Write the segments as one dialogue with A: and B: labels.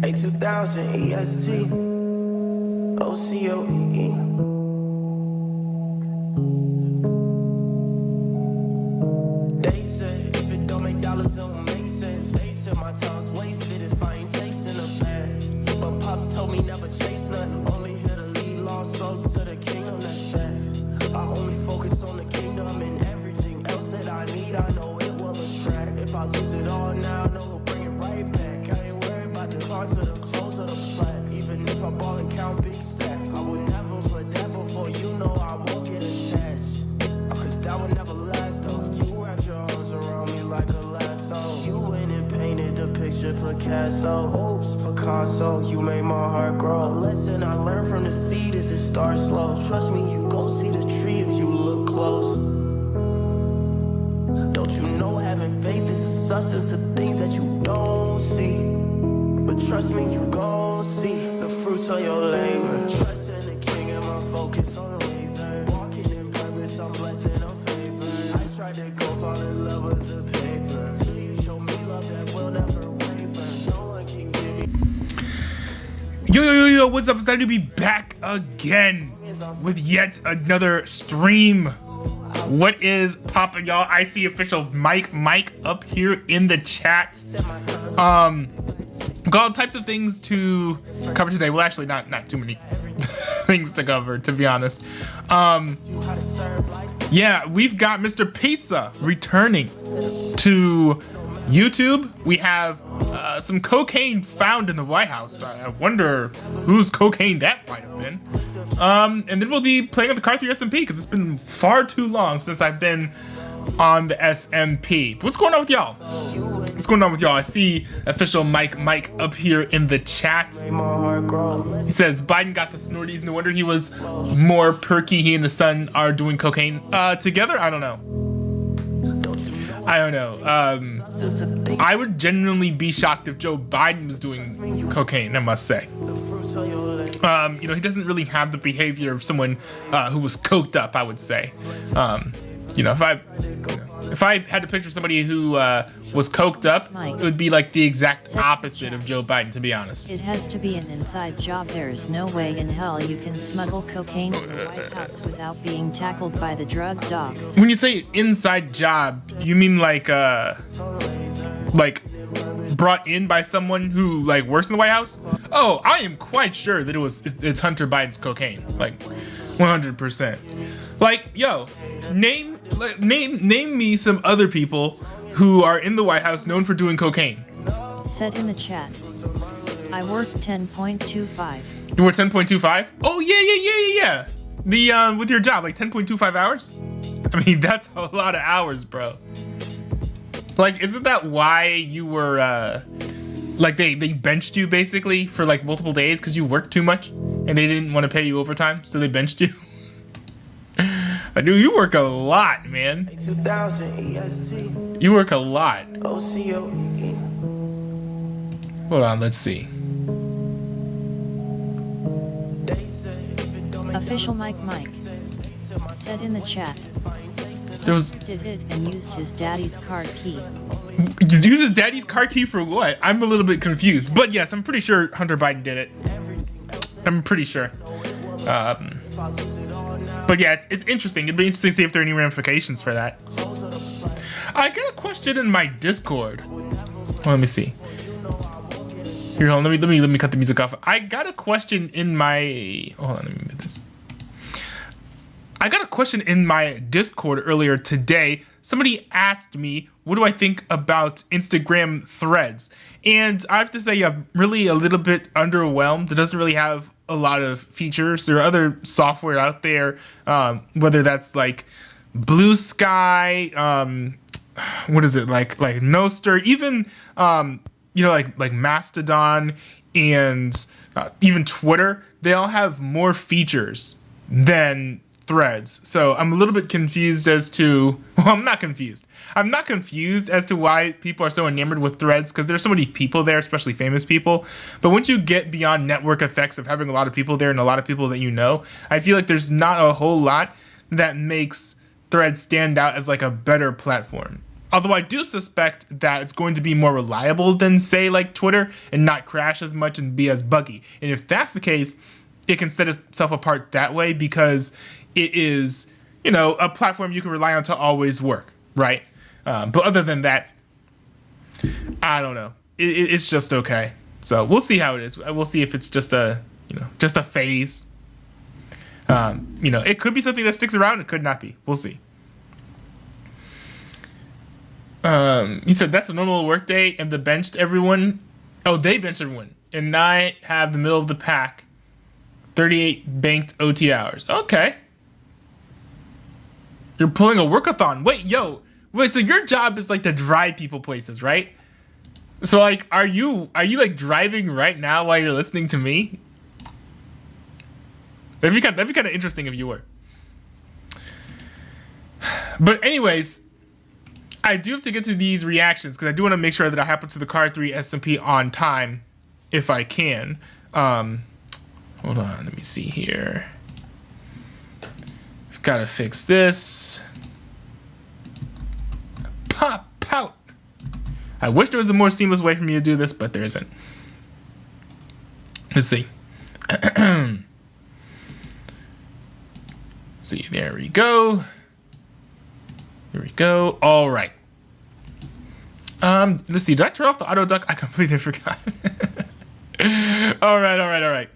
A: A2000 EST OCOEE. They said if it don't make dollars, it don't make sense. They said my time's wasted if I ain't chasing a bag. But pops told me never chase nothing. Only here to lead lost souls to the kingdom. That's facts. I only focus on the kingdom and everything else that I need. I know it will attract. If I lose it all now, I know he'll bring it right back. I ain't worried about the cards or the clothes or the plat. Even if I ball and count big stacks, I would never put that before you know I won't get attached. Cause that would never last though. You wrapped your arms around me like a lasso. You went and painted the picture Picasso. Oops, Picasso, you made my heart grow. A lesson I learned from the seed is it starts slow. Trust me, you gon' see the tree if you look close. Don't you know having faith is a substance of things that you don't see? But trust me, you gon' see the fruits of your labor. Trust in the king and my focus on the laser. Walking in purpose, I'm blessing on favor. I tried to go fall in love with the paper. Till you show me love that will never waver. No one can give me.
B: Yo, what's up? It's time to be back again with yet another stream. What is poppin', y'all? I see official Mike up here in the chat. Got all types of things to cover today. Well, actually, not too many things to cover, to be honest. Yeah, we've got Mr. Pizza returning to YouTube. We have some cocaine found in the White House. I wonder whose cocaine that might have been. And then we'll be playing on the Carr 3 SMP because it's been far too long since I've been on the SMP. But what's going on with y'all? What's going on with y'all? I see official Mike up here in the chat. He says Biden got the snorties. No wonder he was more perky. He and his son are doing cocaine together. I don't know. I would genuinely be shocked if Joe Biden was doing cocaine, I must say. You know, he doesn't really have the behavior of someone who was coked up, I would say. You know, if I had to picture somebody who was coked up,
C: Mike,
B: it would be like the exact opposite of Joe Biden, to be honest.
C: It has to be an inside job. There's no way in hell you can smuggle cocaine in the White House without being tackled by the drug dogs.
B: When you say inside job, you mean like brought in by someone who like works in the White House? Oh, I am quite sure that it's Hunter Biden's cocaine, like 100%. Like, yo, name me some other people who are in the White House known for doing cocaine.
C: Said in the chat, I work 10.25.
B: You work 10.25? Oh yeah. The with your job, like 10.25 hours? I mean, that's a lot of hours, bro. Like, isn't that why you were like they benched you basically for like multiple days because you worked too much and they didn't want to pay you overtime, so they benched you? I knew you work a lot, man. You work a lot. Hold on, let's see.
C: Official Mike said in the chat,
B: There was
C: did it and used his daddy's card key.
B: Use his daddy's car key for what? I'm a little bit confused. But yes, I'm pretty sure Hunter Biden did it. I'm pretty sure. But yeah, it's interesting. It'd be interesting to see if there are any ramifications for that. I got a question in my Discord. Well, let me see. Here, hold on, let me cut the music off. I got a question in my hold on, let me move this. I got a question in my Discord earlier today. Somebody asked me, what do I think about Instagram threads? And I have to say, I'm really a little bit underwhelmed. It doesn't really have a lot of features. There are other software out there, whether that's like Blue Sky, what is it, like Noster, even you know, like Mastodon and even Twitter. They all have more features than Threads. So I'm a little bit confused as to, well, I'm not confused as to why people are so enamored with Threads, because there's so many people there, especially famous people. But once you get beyond network effects of having a lot of people there and a lot of people that you know, I feel like there's not a whole lot that makes Threads stand out as like a better platform. Although I do suspect that it's going to be more reliable than, say, like Twitter, and not crash as much and be as buggy. And if that's the case, it can set itself apart that way because it is, you know, a platform you can rely on to always work, right? But other than that, I don't know. It's just okay. So we'll see how it is. We'll see if it's just a, you know, just a phase. You know, it could be something that sticks around. It could not be. We'll see. He said that's a normal work day and the benched everyone. Oh, they benched everyone. And I have the middle of the pack. 38 banked OT hours. Okay. You're pulling a workathon. Wait, so your job is like to drive people places, right? So like, are you like driving right now while you're listening to me? That'd be kind of interesting if you were. But anyways, I do have to get to these reactions because I do want to make sure that I happen to the Carr 3 SMP on time, if I can. Hold on, let me see here. I've got to fix this. Pop out. I wish there was a more seamless way for me to do this, but there isn't. Let's see. See, there we go. Here we go. All right. Let's see. Did I turn off the auto duck? I completely forgot. All right.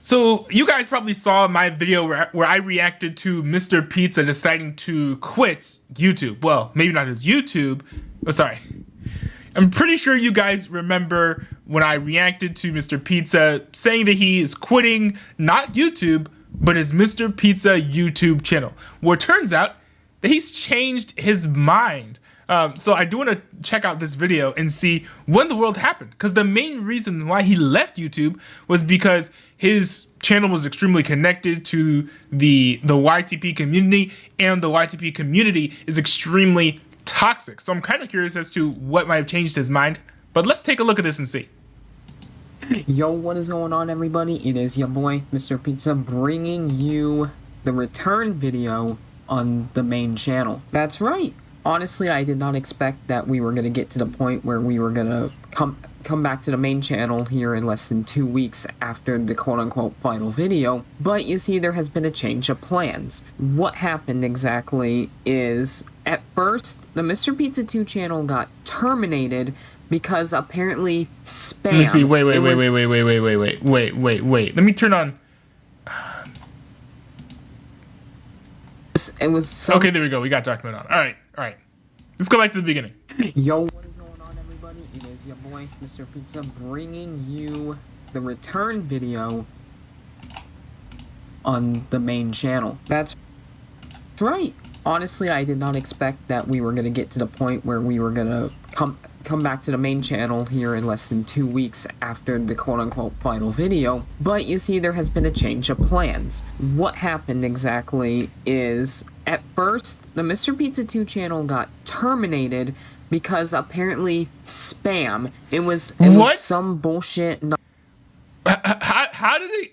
B: So you guys probably saw my video where I reacted to Mr. Pizza deciding to quit YouTube. Well, maybe not his YouTube. Oh, sorry. I'm pretty sure you guys remember when I reacted to Mr. Pizza saying that he is quitting not YouTube, but his Mr. Pizza YouTube channel. Well, it turns out that he's changed his mind. So I do want to check out this video and see when the world happened. Because the main reason why he left YouTube was because his channel was extremely connected to the YTP community, and the YTP community is extremely toxic. So I'm kind of curious as to what might have changed his mind. But let's take a look at this and see.
D: Yo, what is going on, everybody? It is your boy, Mr. Pizza, bringing you the return video on the main channel. That's right. Honestly, I did not expect that we were going to get to the point where we were going to come back to the main channel here in less than 2 weeks after the quote-unquote final video. But you see, there has been a change of plans. What happened exactly is, at first, the Mr. Pizza 2 channel got terminated because apparently spam.
B: Let me see. Wait. Let me turn on.
D: It was
B: Okay, there we go. We got document on. All right. Let's go back to the beginning.
D: Yo, what is going on, everybody? It is your boy, Mr. Pizza, bringing you the return video on the main channel. That's right. Honestly, I did not expect that we were going to get to the point where we were going to come back to the main channel here in less than 2 weeks after the quote-unquote final video. But you see, there has been a change of plans. What happened exactly is, at first, the Mr. Pizza 2 channel got terminated because apparently spam. It was some bullshit.
B: How did it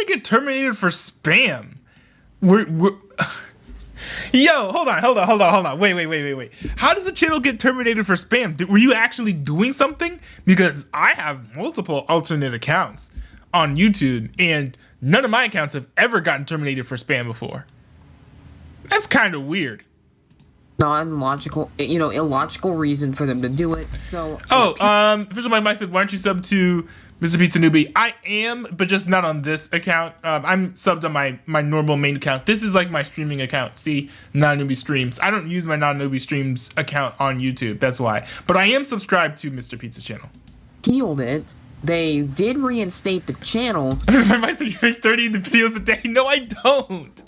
B: get terminated for spam? Yo, hold on. Wait. How does the channel get terminated for spam? Were you actually doing something? Because I have multiple alternate accounts on YouTube, and none of my accounts have ever gotten terminated for spam before. That's kind of weird.
D: Non-logical, illogical reason for them to do it. So.
B: Official Mike said, "Why don't you sub to Mr. Pizza Newbie?" I am, but just not on this account. I'm subbed on my normal main account. This is like my streaming account. See, non-newbie streams. I don't use my non-newbie streams account on YouTube. That's why. But I am subscribed to Mr. Pizza's channel.
D: Healed it. They did reinstate the channel.
B: My mic said you make 30 videos a day. No, I don't.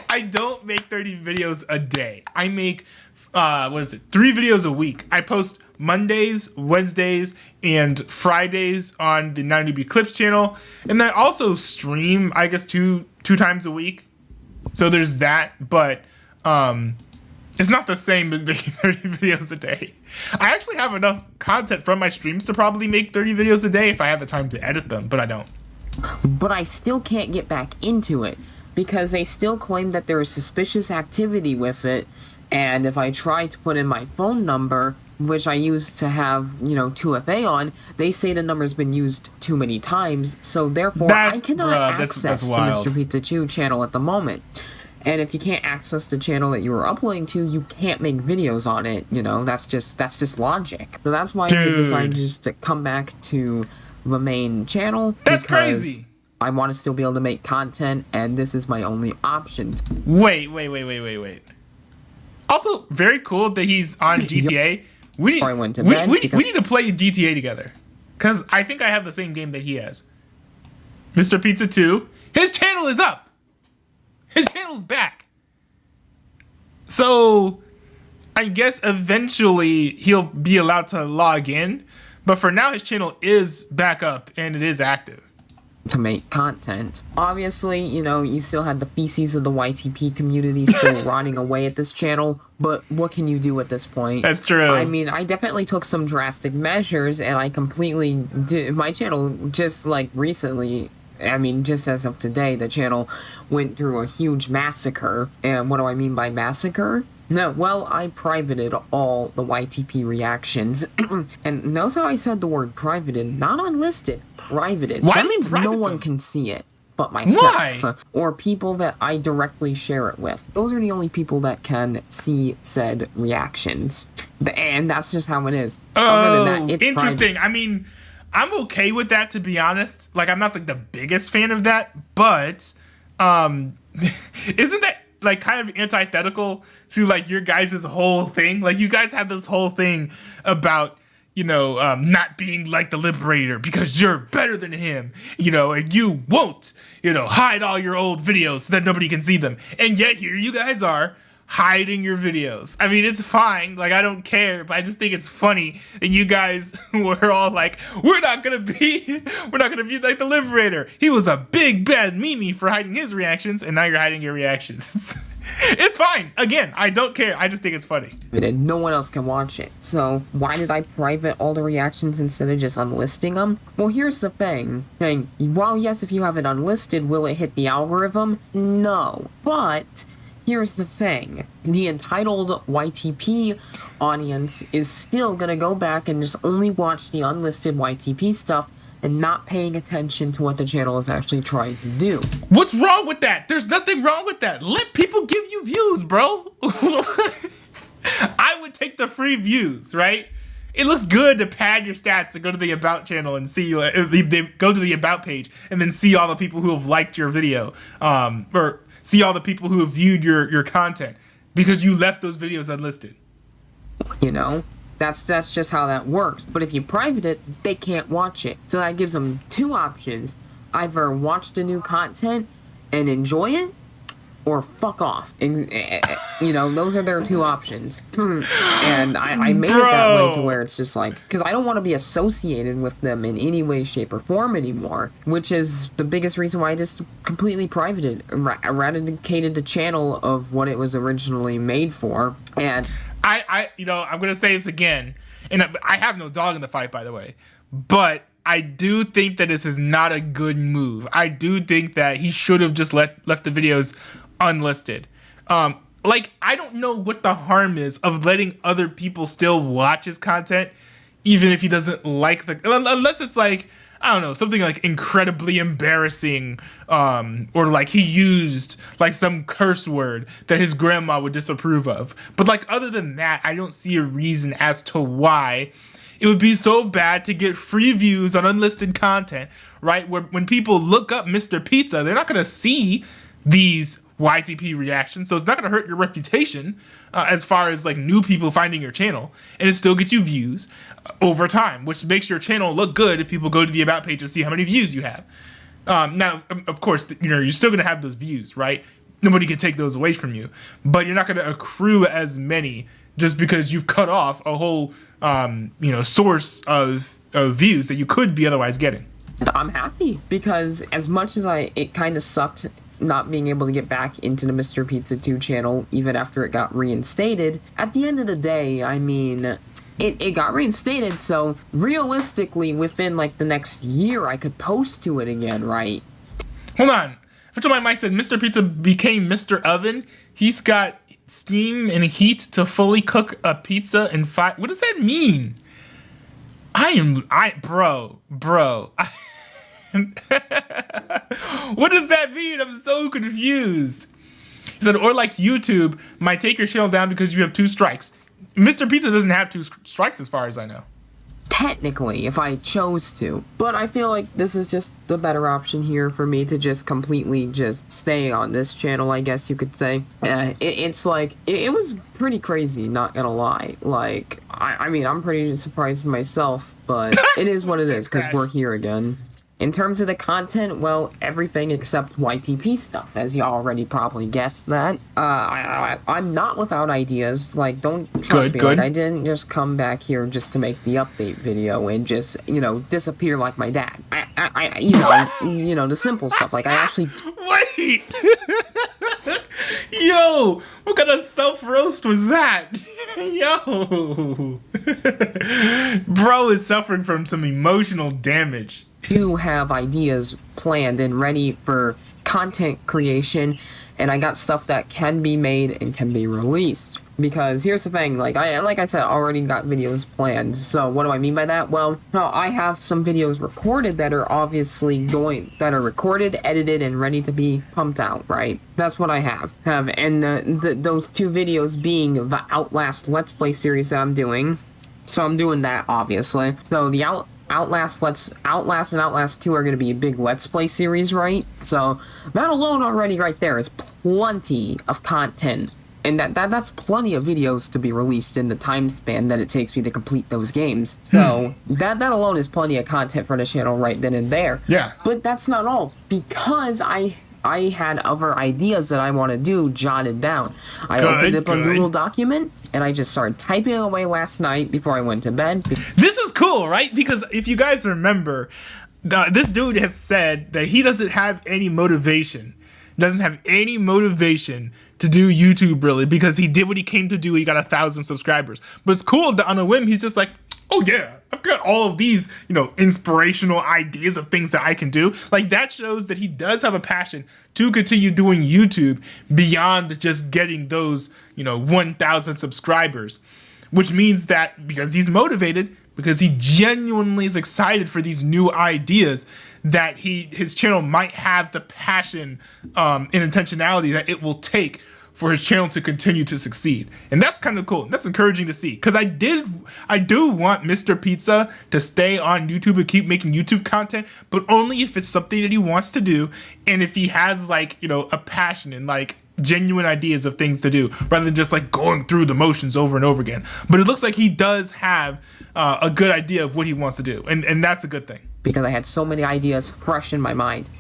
B: I don't make 30 videos a day. I make 3 videos a week. I post Mondays, Wednesdays, and Fridays on the 9newbie Clips channel, and I also stream, I guess, two times a week. So there's that, but it's not the same as making 30 videos a day. I actually have enough content from my streams to probably make 30 videos a day if I have the time to edit them, but I don't.
D: But I still can't get back into it because they still claim that there is suspicious activity with it. And if I try to put in my phone number, which I used to have, 2FA on, they say the number's been used too many times, so therefore I cannot access
B: that's
D: the
B: wild.
D: Mr. Pizza 2 channel at the moment. And if you can't access the channel that you were uploading to, you can't make videos on it, that's just logic. So that's why I decided just to come back to the main channel.
B: That's
D: because
B: crazy.
D: I want to still be able to make content, and this is my only option.
B: Wait. Also, very cool that he's on GTA. We need,
D: I went to
B: we,
D: bed
B: we,
D: because-
B: we need to play GTA together. Because I think I have the same game that he has. Mr. Pizza 2. His channel is up. His channel's back. So, I guess eventually he'll be allowed to log in. But for now, his channel is back up and it is active.
D: To make content. Obviously, you still had the feces of the YTP community still rotting away at this channel, but what can you do at this point?
B: That's true.
D: I mean, I definitely took some drastic measures, and I completely did my channel just like recently. I mean, just as of today, the channel went through a huge massacre. And what do I mean by massacre? No, well, I privated all the YTP reactions. And notice how I said the word privated, not unlisted, privated.
B: Why
D: that
B: did
D: means
B: you private
D: no one
B: them?
D: can see it but myself.
B: Why?
D: Or people that I directly share it with. Those are the only people that can see said reactions. And that's just how it is. Other than that, it's
B: interesting. I mean, I'm okay with that, to be honest. Like, I'm not like the biggest fan of that, but isn't that like kind of antithetical to like your guys' whole thing? Like, you guys have this whole thing about not being like the Liberator because you're better than him, and you won't, hide all your old videos so that nobody can see them. And yet here you guys are hiding your videos. I mean, it's fine. Like, I don't care, but I just think it's funny that you guys were all like, we're not gonna be like the Liberator. He was a big bad Mimi for hiding his reactions, and now you're hiding your reactions. It's fine. Again, I don't care. I just think it's funny.
D: And no one else can watch it. So why did I private all the reactions instead of just unlisting them? Well, here's the thing. While yes, if you have it unlisted, will it hit the algorithm? No. But here's the thing. The entitled YTP audience is still gonna go back and just only watch the unlisted YTP stuff and not paying attention to what the channel is actually trying to do.
B: What's wrong with that? There's nothing wrong with that. Let people give you views, bro. I would take the free views, right? It looks good to pad your stats to go to the About channel and see, they go to the About page and then see all the people who have liked your video, or see all the people who have viewed your content because you left those videos unlisted.
D: That's just how that works. But if you private it, they can't watch it. So that gives them two options. Either watch the new content and enjoy it, or fuck off. And, those are their two options. And I made it that way to where it's just like, because I don't want to be associated with them in any way, shape, or form anymore, which is the biggest reason why I just completely privated, eradicated the channel of what it was originally made for. And
B: I'm gonna say this again, and I have no dog in the fight, by the way, but I do think that this is not a good move. I do think that he should have just left the videos unlisted. I don't know what the harm is of letting other people still watch his content, even if he doesn't like unless it's like, I don't know, something like incredibly embarrassing, or like he used like some curse word that his grandma would disapprove of. But like, other than that, I don't see a reason as to why it would be so bad to get free views on unlisted content, right? When people look up Mr. Pizza, they're not gonna see these YTP reactions, so it's not gonna hurt your reputation as far as like new people finding your channel, and it still gets you views over time, which makes your channel look good if people go to the About page and see how many views you have. Now, of course, you're still gonna have those views, right? Nobody can take those away from you, but you're not gonna accrue as many just because you've cut off a whole source of views that you could be otherwise getting.
D: I'm happy because as much as it kind of sucked not being able to get back into the Mr. Pizza 2 channel even after it got reinstated, at the end of the day, I mean, it got reinstated, so realistically within like the next year I could post to it again, right?
B: Hold on. Until my mic said Mr. Pizza became Mr. Oven, he's got steam and heat to fully cook a pizza in 5. What does that mean? Bro. What does that mean? I'm so confused. He said, or like YouTube might take your channel down because you have 2 strikes. Mr. Pizza doesn't have 2 strikes as far as I know.
D: Technically, if I chose to. But I feel like this is just the better option here for me to just completely just stay on this channel, I guess you could say. It's like, it was pretty crazy, not gonna lie. Like, I mean, I'm pretty surprised myself, but it is what it is, because we're here again. In terms of the content, well, everything except YTP stuff, as you already probably guessed that. I'm not without ideas. Like, don't trust me.
B: Good.
D: Like, I didn't just come back here just to make the update video and just, you know, disappear like my dad. You know, the simple stuff. Like, I actually...
B: Wait! Yo! What kind of self-roast was that? Yo! Bro is suffering from some emotional damage.
D: Do have ideas planned and ready for content creation, and I got stuff that can be made and can be released. Because here's the thing, like I said, already got videos planned. So what do I mean by that? Well, no, I have some videos recorded that are obviously recorded, edited, and ready to be pumped out, right? That's what I have. And those 2 videos being the Outlast Let's Play series that I'm doing. So I'm doing that, obviously. So the Outlast and Outlast 2 are going to be a big Let's Play series, right? So that alone already right there is plenty of content. And that's plenty of videos to be released in the time span that it takes me to complete those games. So that alone is plenty of content for the channel right then and there.
B: Yeah.
D: But that's not all, because I had other ideas that I want to do jotted down. I opened up a Google document, and I just started typing away last night before I went to bed.
B: This is cool, right? Because if you guys remember, this dude has said that he doesn't have any motivation. Doesn't have any motivation to do YouTube, really, because he did what he came to do. He got 1,000 subscribers. But it's cool that on a whim, he's just like, oh yeah, I've got all of these, you know, inspirational ideas of things that I can do. Like, that shows that he does have a passion to continue doing YouTube beyond just getting those, you know, 1,000 subscribers. Which means that because he's motivated, because he genuinely is excited for these new ideas, that his channel might have the passion and intentionality that it will take for his channel to continue to succeed. And that's kind of cool. That's encouraging to see. Because I do want Mr. Pizza to stay on YouTube and keep making YouTube content, but only if it's something that he wants to do, and if he has, like, you know, a passion and, like, genuine ideas of things to do, rather than just, like, going through the motions over and over again. But it looks like he does have a good idea of what he wants to do, and that's a good thing.
D: Because I had so many ideas fresh in my mind.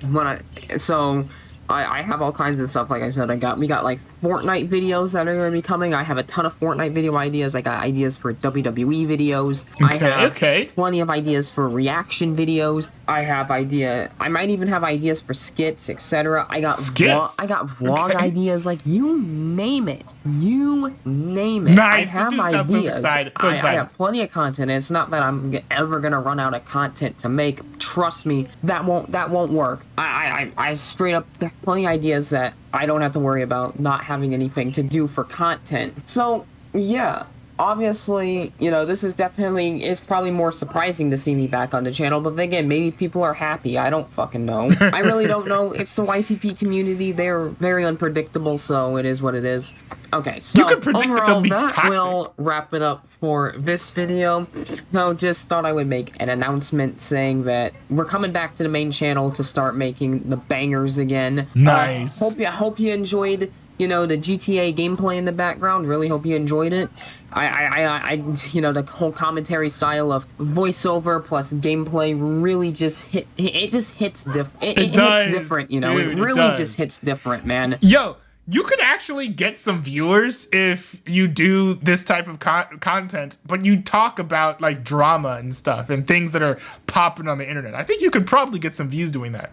D: I have all kinds of stuff. Like I said, we got like Fortnite videos that are going to be coming. I have a ton of Fortnite video ideas. I got ideas for WWE videos. I have plenty of ideas for reaction videos. I might even have ideas for skits, etc. I got vlog ideas. Like, you name it. You name it.
B: Nice.
D: I have ideas. I have plenty of content. It's not that I'm ever going to run out of content to make. Trust me, that won't work. I straight up have plenty of ideas that I don't have to worry about not having anything to do for content. So yeah, obviously, you know, this is probably more surprising to see me back on the channel, but again, maybe people are happy. I don't fucking know. I really don't know. It's the YTP community. They're very unpredictable, so it is what it is. Okay, so overall, that will wrap it up for this video. No, just thought I would make an announcement saying that we're coming back to the main channel to start making the bangers again.
B: Nice.
D: Hope you enjoyed, you know, the GTA gameplay in the background. Really hope you enjoyed it. You know, the whole commentary style of voiceover plus gameplay really just hits different. It hits different, you know. Dude, it really just hits different, man.
B: Yo, you could actually get some viewers if you do this type of content, but you talk about, like, drama and stuff and things that are popping on the internet. I think you could probably get some views doing that.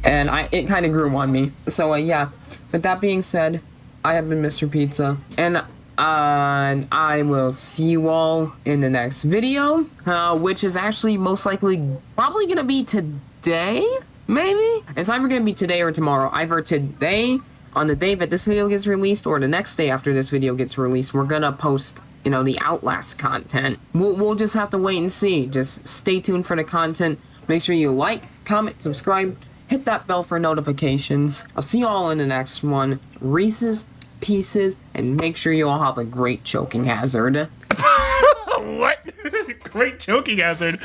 D: And it kind of grew on me. So, yeah. With that being said, I have been Mr. Pizza, and I will see you all in the next video, which is actually most likely probably going to be today, maybe? It's either going to be today or tomorrow. Either today on the day that this video gets released or the next day after this video gets released, we're gonna post, you know, the Outlast content. We'll just have to wait and see. Just stay tuned for the content. Make sure you like, comment, subscribe, hit that bell for notifications. I'll see you all in the next one. Reese's Pieces, and make sure you all have a great choking hazard.
B: What? Great choking hazard.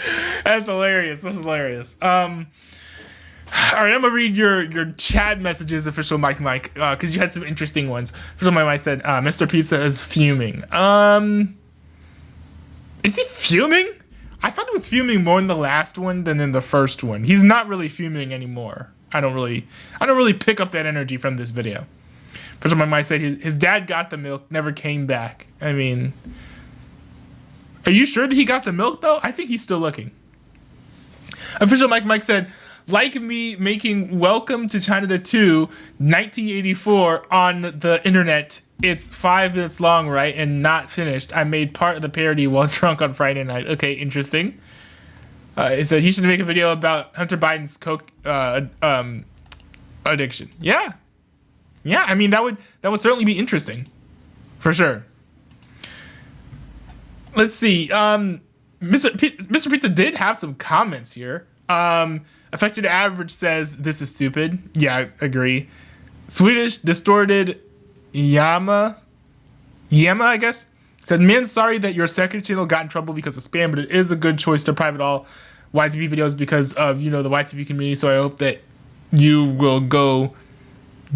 B: That's hilarious. That's hilarious. All right, I'm gonna read your chat messages, official Mike, because you had some interesting ones. Official Mike said, Mr. Pizza is fuming. Is he fuming? I thought he was fuming more in the last one than in the first one. He's not really fuming anymore. I don't really pick up that energy from this video. Official Mike said his dad got the milk, never came back. I mean, are you sure that he got the milk though? I think he's still looking. Official Mike said, like me making Welcome to China 2 1984 on the internet. It's 5 minutes long, right? And not finished. I made part of the parody while drunk on Friday night. Okay, interesting. It said he should make a video about Hunter Biden's coke addiction. Yeah. Yeah, I mean that would certainly be interesting. For sure. Let's see. Mr. Pizza did have some comments here. Affected Average says this is stupid. Yeah, I agree. Swedish Distorted Yama, I guess, said, "Man, sorry that your second channel got in trouble because of spam, but it is a good choice to private all YTV videos because of, you know, the YTV community. So I hope that you will go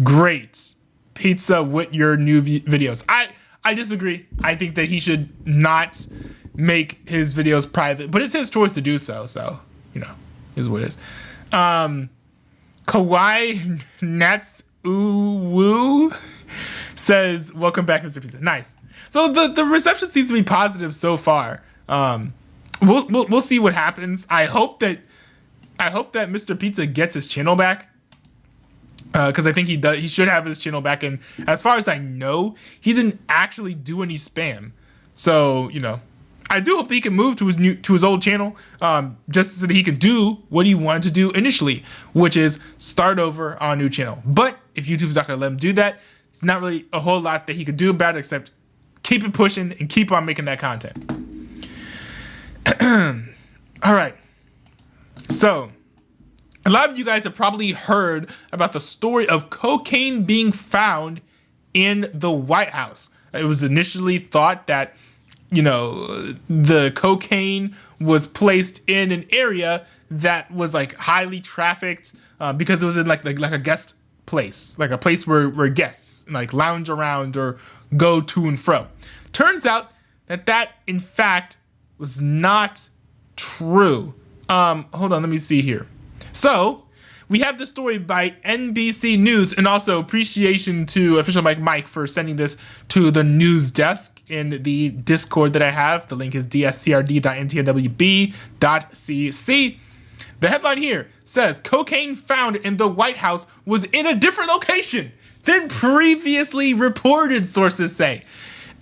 B: great pizza with your new videos." I disagree. I think that he should not make his videos private, but it's his choice to do so. So, you know, is what it is. Kawaii Natsuwu says, "Welcome back, Mr. Pizza." Nice. So the reception seems to be positive so far. We'll see what happens. I hope that Mr. Pizza gets his channel back. Because I think he does. He should have his channel back, and as far as I know, he didn't actually do any spam. So, you know, I do hope that he can move to his old channel, just so that he can do what he wanted to do initially, which is start over on a new channel. But if YouTube's not gonna let him do that, it's not really a whole lot that he could do about it except keep it pushing and keep on making that content. All right, so. A lot of you guys have probably heard about the story of cocaine being found in the White House. It was initially thought that, you know, the cocaine was placed in an area that was like highly trafficked because it was in like a guest place, like a place where guests like lounge around or go to and fro. Turns out that in fact was not true. Hold on, let me see here. So, we have this story by NBC News, and also appreciation to official Mike for sending this to the news desk in the Discord that I have. The link is dscrd.ntwb.cc. The headline here says, "Cocaine found in the White House was in a different location than previously reported," sources say.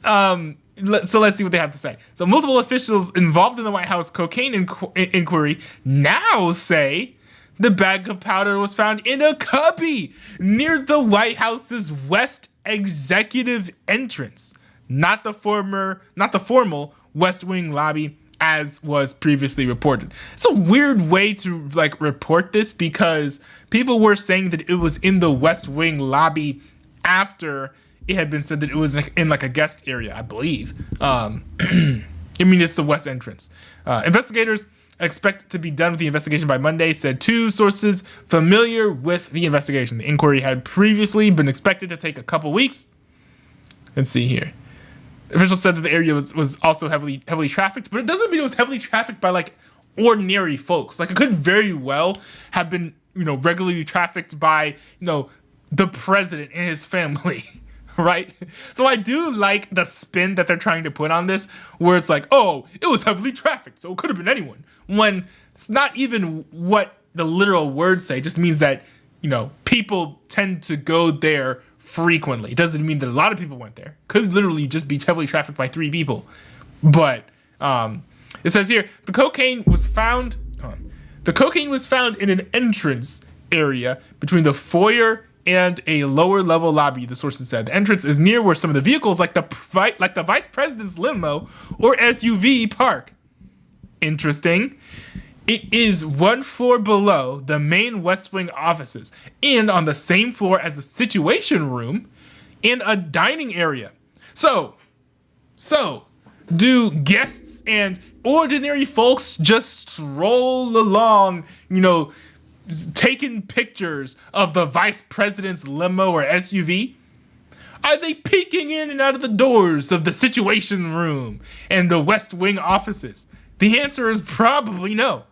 B: So let's see what they have to say. So multiple officials involved in the White House cocaine inquiry now say the bag of powder was found in a cubby near the White House's West Executive entrance, not the formal West Wing lobby as was previously reported. It's a weird way to like report this because people were saying that it was in the West Wing lobby after it had been said that it was in like a guest area, I believe. I mean, it's the West entrance. Investigators expect to be done with the investigation by Monday, said two sources familiar with the investigation. The inquiry had previously been expected to take a couple weeks. Let's see here. Officials said that the area was also heavily trafficked, but it doesn't mean it was heavily trafficked by like ordinary folks. Like it could very well have been, you know, regularly trafficked by, you know, the president and his family. Right? So I do like the spin that they're trying to put on this, where it's like, oh, it was heavily trafficked, so it could have been anyone. When it's not even what the literal words say. It just means that, you know, people tend to go there frequently. It doesn't mean that a lot of people went there. Could literally just be heavily trafficked by 3 people. But it says here, the cocaine was found in an entrance area between the foyer and a lower level lobby, the sources said. The entrance is near where some of the vehicles, like the vice president's limo or SUV, park. Interesting. It is one floor below the main West Wing offices and on the same floor as the Situation Room and a dining area. So, do guests and ordinary folks just stroll along, taking pictures of the vice president's limo or SUV? Are they peeking in and out of the doors of the Situation Room and the West Wing offices? The answer is probably no.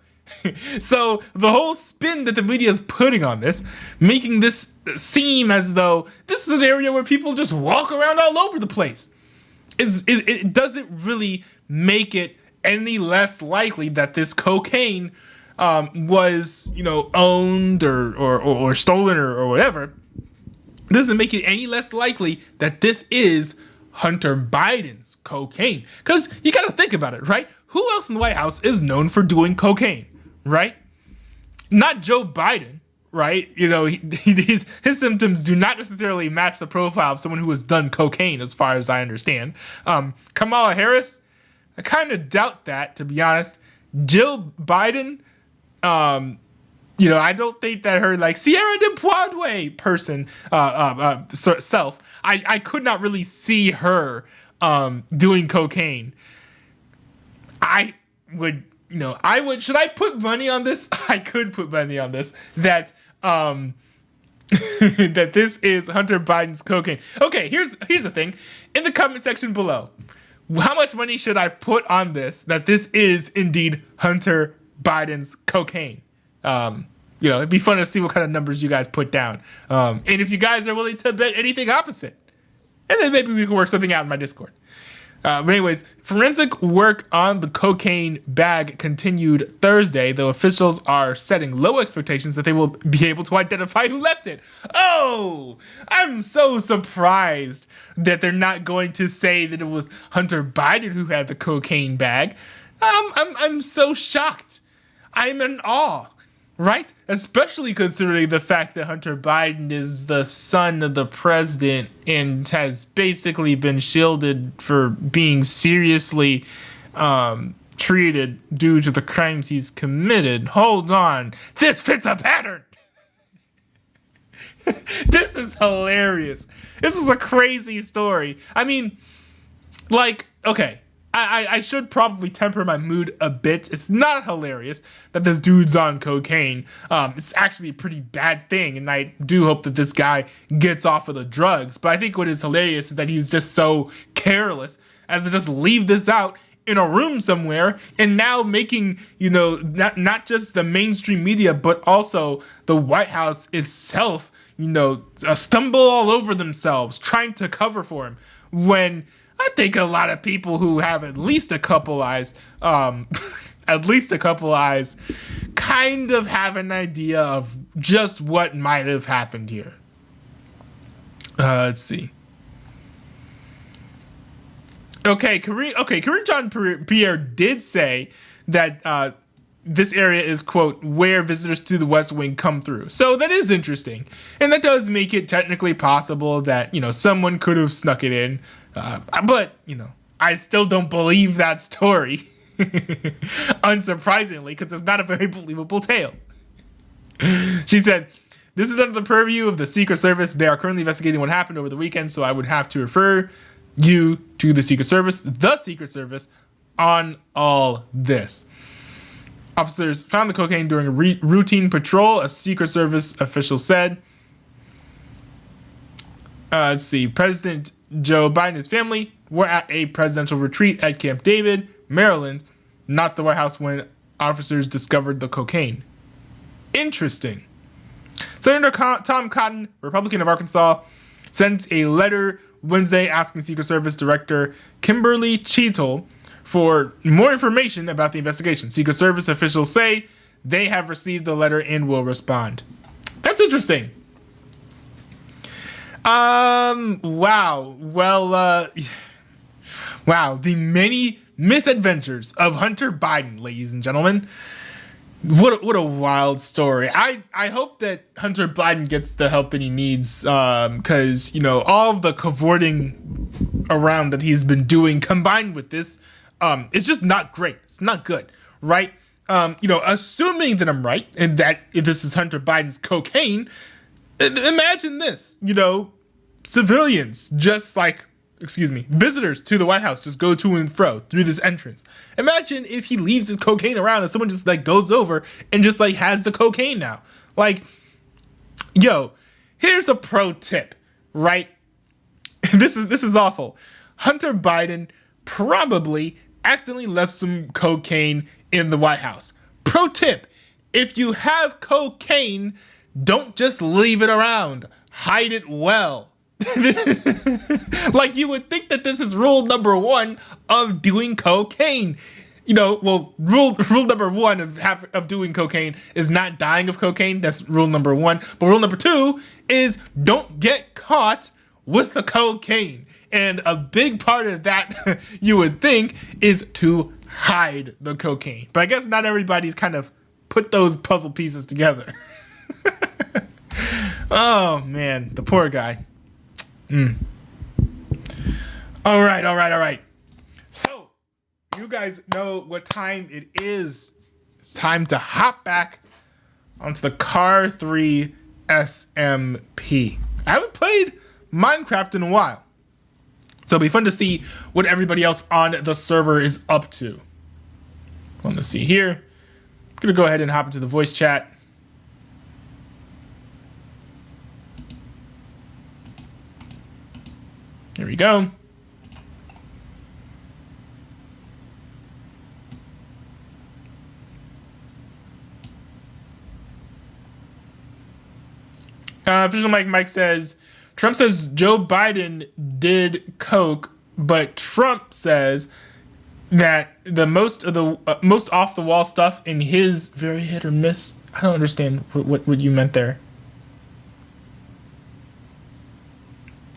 B: So the whole spin that the media is putting on this, making this seem as though this is an area where people just walk around all over the place, it doesn't really make it any less likely that this cocaine was, owned or stolen or whatever. It doesn't make it any less likely that this is Hunter Biden's cocaine. Because you got to think about it, right? Who else in the White House is known for doing cocaine, right? Not Joe Biden, right? His symptoms do not necessarily match the profile of someone who has done cocaine, as far as I understand. Kamala Harris, I kind of doubt that, to be honest. Jill Biden, I don't think that her Sierra de Broadway person self. I could not really see her doing cocaine. I would, should I put money on this? I could put money on this that that this is Hunter Biden's cocaine. Okay, here's the thing. In the comment section below, how much money should I put on this that this is indeed Hunter Biden's cocaine? It'd be fun to see what kind of numbers you guys put down. And if you guys are willing to bet anything opposite, and then maybe we can work something out in my Discord. But anyways, forensic work on the cocaine bag continued Thursday, though officials are setting low expectations that they will be able to identify who left it. Oh, I'm so surprised that they're not going to say that it was Hunter Biden who had the cocaine bag. I'm so shocked. I'm in awe. Right? Especially considering the fact that Hunter Biden is the son of the president and has basically been shielded for being seriously treated due to the crimes he's committed. Hold on. This fits a pattern. This is hilarious. This is a crazy story. I mean, okay. I should probably temper my mood a bit. It's not hilarious that this dude's on cocaine. It's actually a pretty bad thing, and I do hope that this guy gets off of the drugs. But I think what is hilarious is that he was just so careless as to just leave this out in a room somewhere, and now making, not just the mainstream media, but also the White House itself, stumble all over themselves trying to cover for him, when I think a lot of people who have at least a couple eyes, kind of have an idea of just what might have happened here. Let's see. Okay, Karine Jean-Pierre did say that this area is, quote, where visitors to the West Wing come through. So that is interesting. And that does make it technically possible that, someone could have snuck it in. But, I still don't believe that story. Unsurprisingly, because it's not a very believable tale. She said, this is under the purview of the Secret Service. They are currently investigating what happened over the weekend, so I would have to refer you to the Secret Service, on all this. Officers found the cocaine during a routine patrol, a Secret Service official said. Let's see. President Joe Biden and his family were at a presidential retreat at Camp David, Maryland, not the White House, when officers discovered the cocaine. Interesting. Senator Tom Cotton, Republican of Arkansas, sent a letter Wednesday asking Secret Service Director Kimberly Cheetle for more information about the investigation. Secret Service officials say they have received the letter and will respond. That's interesting. Wow. Well, wow. The many misadventures of Hunter Biden, ladies and gentlemen. What a wild story. I hope that Hunter Biden gets the help that he needs, because all of the cavorting around that he's been doing combined with this, it's just not great. It's not good, right? Assuming that I'm right and that this is Hunter Biden's cocaine, imagine this, civilians visitors to the White House just go to and fro through this entrance. Imagine if he leaves his cocaine around and someone just goes over and just has the cocaine now. Here's a pro tip, right? This is awful. Hunter Biden probably accidentally left some cocaine in the White House. Pro tip, if you have cocaine, don't just leave it around. Hide it well. You would think that this is rule number 1 of doing cocaine. Rule number 1 of doing cocaine is not dying of cocaine. That's rule number 1. But rule number 2 is don't get caught with the cocaine. And a big part of that, you would think, is to hide the cocaine. But I guess not everybody's kind of put those puzzle pieces together. Oh man, the poor guy. All right. So, you guys know what time it is. It's time to hop back onto the Carr 3 SMP. I haven't played Minecraft in a while, so it'll be fun to see what everybody else on the server is up to. Let's see here. I'm gonna go ahead and hop into the voice chat. Here we go. Official Mike says, Trump says Joe Biden did coke, but Trump says that the most off the wall stuff in his very hit or miss. I don't understand what you meant there.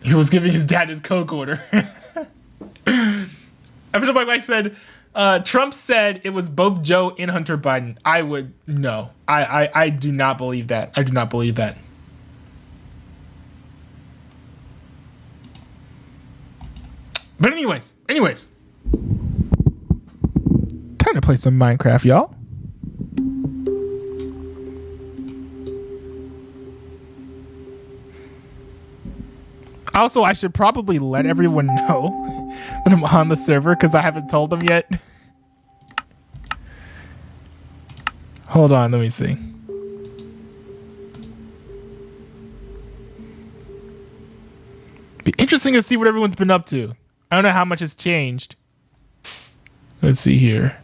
B: He was giving his dad his coke order. Official Mike said, Trump said it was both Joe and Hunter Biden. I would no. I do not believe that. I do not believe that. But anyways. Time to play some Minecraft, y'all. Also, I should probably let everyone know that I'm on the server because I haven't told them yet. Hold on, let me see. Be interesting to see what everyone's been up to. I don't know how much has changed. Let's see here.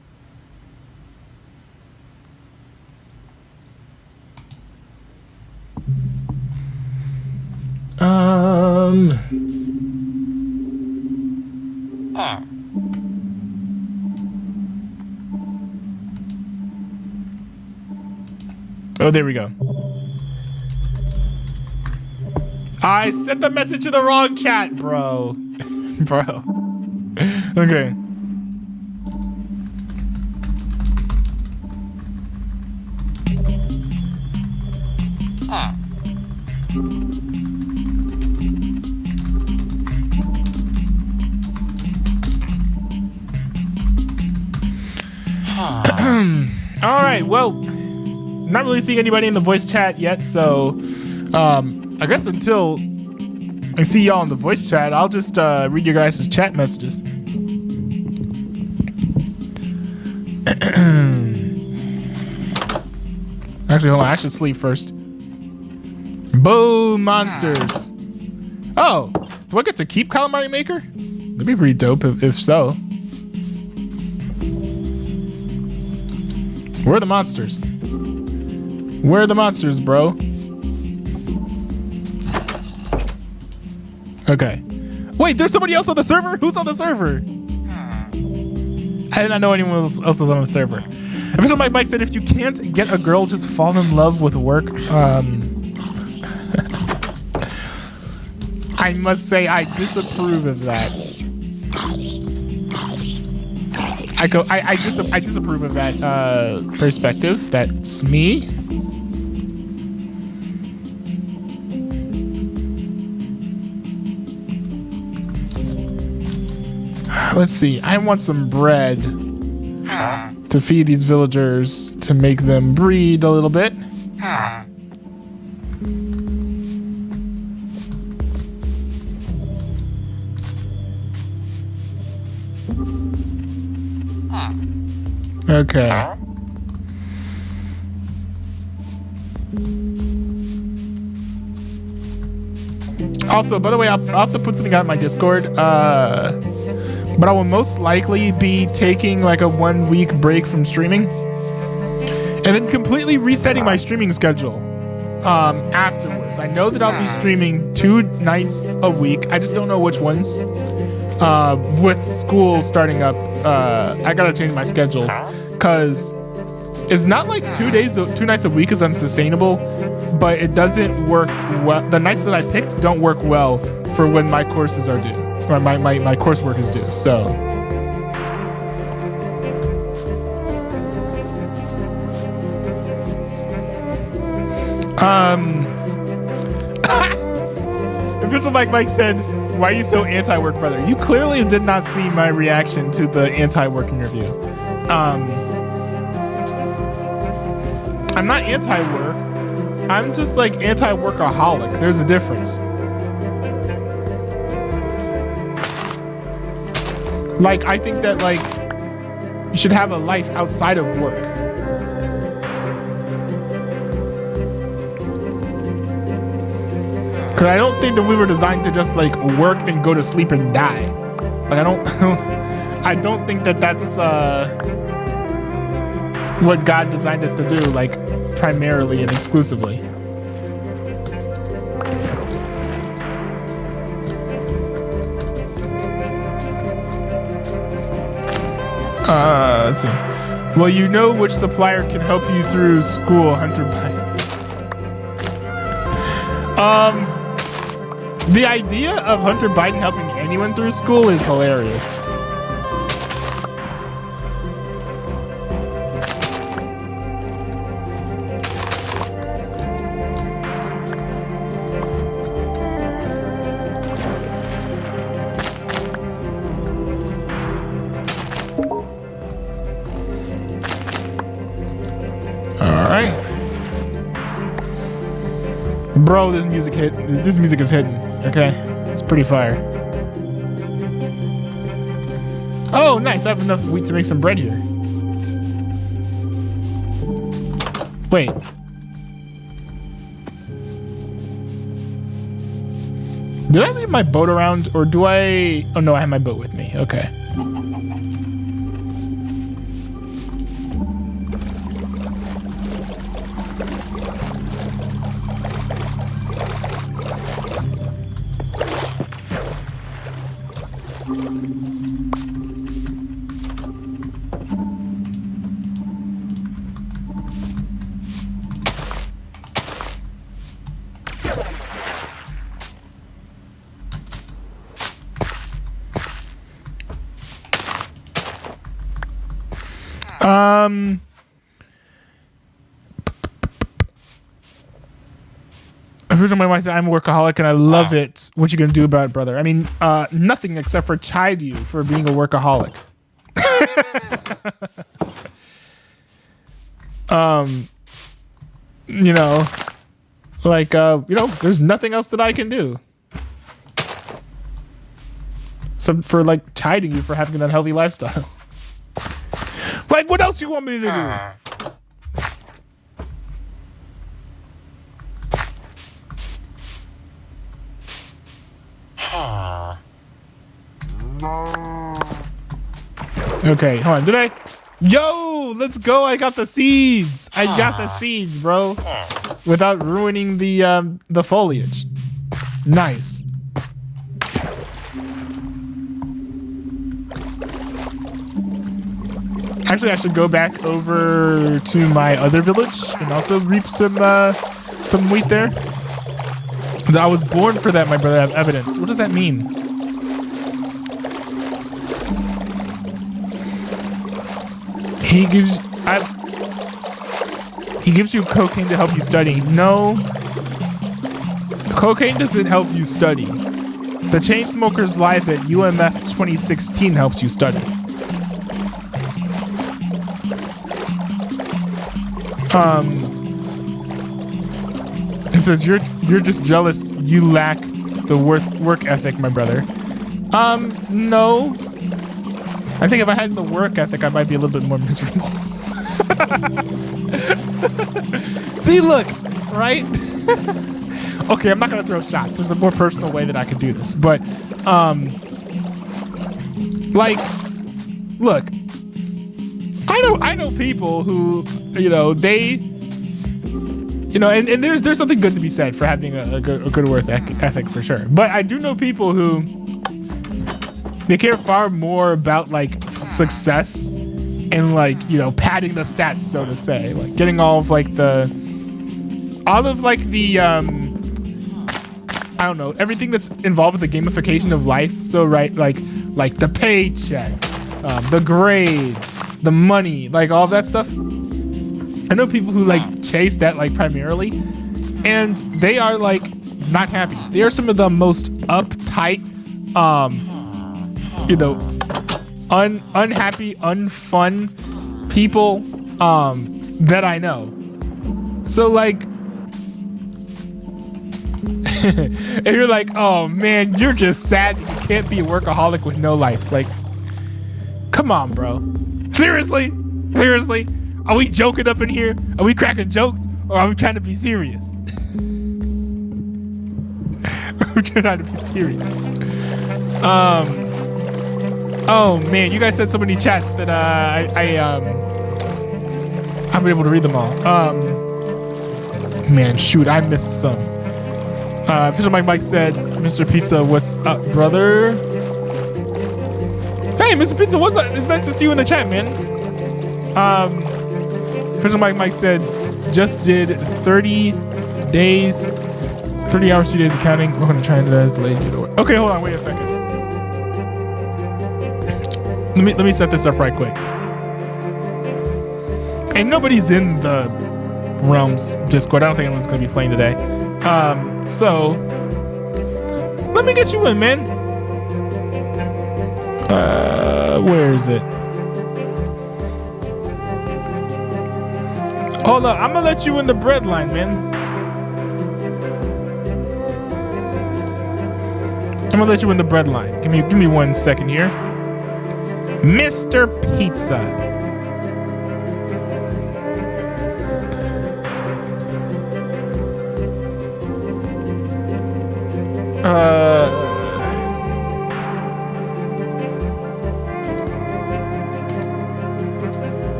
B: Oh, there we go. I sent the message to the wrong chat, bro. Bro. Okay. All right, well, not really seeing anybody in the voice chat yet, so I guess until I see y'all in the voice chat, I'll just read your guys' chat messages. Actually, hold on, I should sleep first. Boom, monsters. Oh, do I get to keep Calamari Maker? That'd be pretty dope if so. Where are the monsters? Where are the monsters, bro? Okay. Wait, there's somebody else on the server? Who's on the server? I did not know anyone else was on the server. Official Mike said if you can't get a girl, just fall in love with work. I must say I disapprove of that. I disapprove of that perspective. That's me. Let's see. I want some bread to feed these villagers to make them breed a little bit. Okay. Also, by the way, I'll have to put something out in my Discord. But I will most likely be taking like a 1 week break from streaming, and then completely resetting my streaming schedule afterwards. I know that I'll be streaming 2 nights a week. I just don't know which ones. With school starting up, I gotta change my schedules because it's not like 2 nights a week is unsustainable, but it doesn't work well. The nights that I picked don't work well for when my courses are due, or my coursework is due. So Official Mike said, "Why are you so anti-work, brother?" You clearly did not see my reaction to the anti-working review. I'm not anti-work. I'm just like anti-workaholic. There's a difference. Like, I think that like you should have a life outside of work. Cause I don't think that we were designed to just like work and go to sleep and die. Like I don't think that that's what God designed us to do, like primarily and exclusively. Let's see. Well, you know which supplier can help you through school, Hunter Biden. The idea of Hunter Biden helping anyone through school is hilarious. Bro, this music is hidden. Okay, it's pretty fire. Oh, nice! I have enough wheat to make some bread here. Wait. Did I leave my boat around, or do I? Oh no, I have my boat with me. Okay. My wife said I'm a workaholic and I love it. What you gonna do about it, brother? I mean, nothing except for chide you for being a workaholic. You know, like, you know, there's nothing else that I can do. So for like chiding you for having an unhealthy lifestyle. Like, what else do you want me to do? Okay, hold on. Did I? Yo, let's go. I got the seeds. I got the seeds, bro. Without ruining the foliage. Nice. Actually, I should go back over to my other village and also reap some wheat there. I was born for that, my brother. I have evidence. What does that mean? He gives you cocaine to help you study. No. Cocaine doesn't help you study. The Chainsmokers Live at UMF 2016 helps you study. It says you're just jealous you lack the work ethic, my brother. No. I think if I had the work ethic, I might be a little bit more miserable. See, look, right? Okay, I'm not gonna throw shots. There's a more personal way that I could do this, but like, look, I know people who, you know, they, you know, and there's something good to be said for having a good work ethic for sure. But I do know people who they care far more about like success and like, you know, padding the stats, so to say, like getting all of the I don't know, everything that's involved with the gamification of life. So right, like the paycheck, the grades, the money, like all of that stuff. I know people who like chase that like primarily, and they are like not happy. They are some of the most uptight, you know, unhappy, unfun people that I know. So like, if you're like, oh man, you're just sad that you can't be a workaholic with no life. Like, come on, bro. Seriously? Are we joking up in here? Are we cracking jokes? Or are we trying to be serious? We're trying to be serious. Oh man, you guys said so many chats that I haven't been able to read them all. Man, shoot, I missed some. Official Mike said, Mr. Pizza, what's up, brother? Hey, Mr. Pizza, what's up? It's nice to see you in the chat, man. Official Mike said, just did 30 days, 30 hours, 2 days of counting. We're gonna try and delay it away. Okay, hold on, wait a second. Let me set this up right quick. And nobody's in the Realms Discord. I don't think anyone's gonna be playing today. So let me get you in, man. Where is it? Hold up, I'm gonna let you in the bread line, man. I'm gonna let you in the bread line. Give me 1 second here. Mr. Pizza.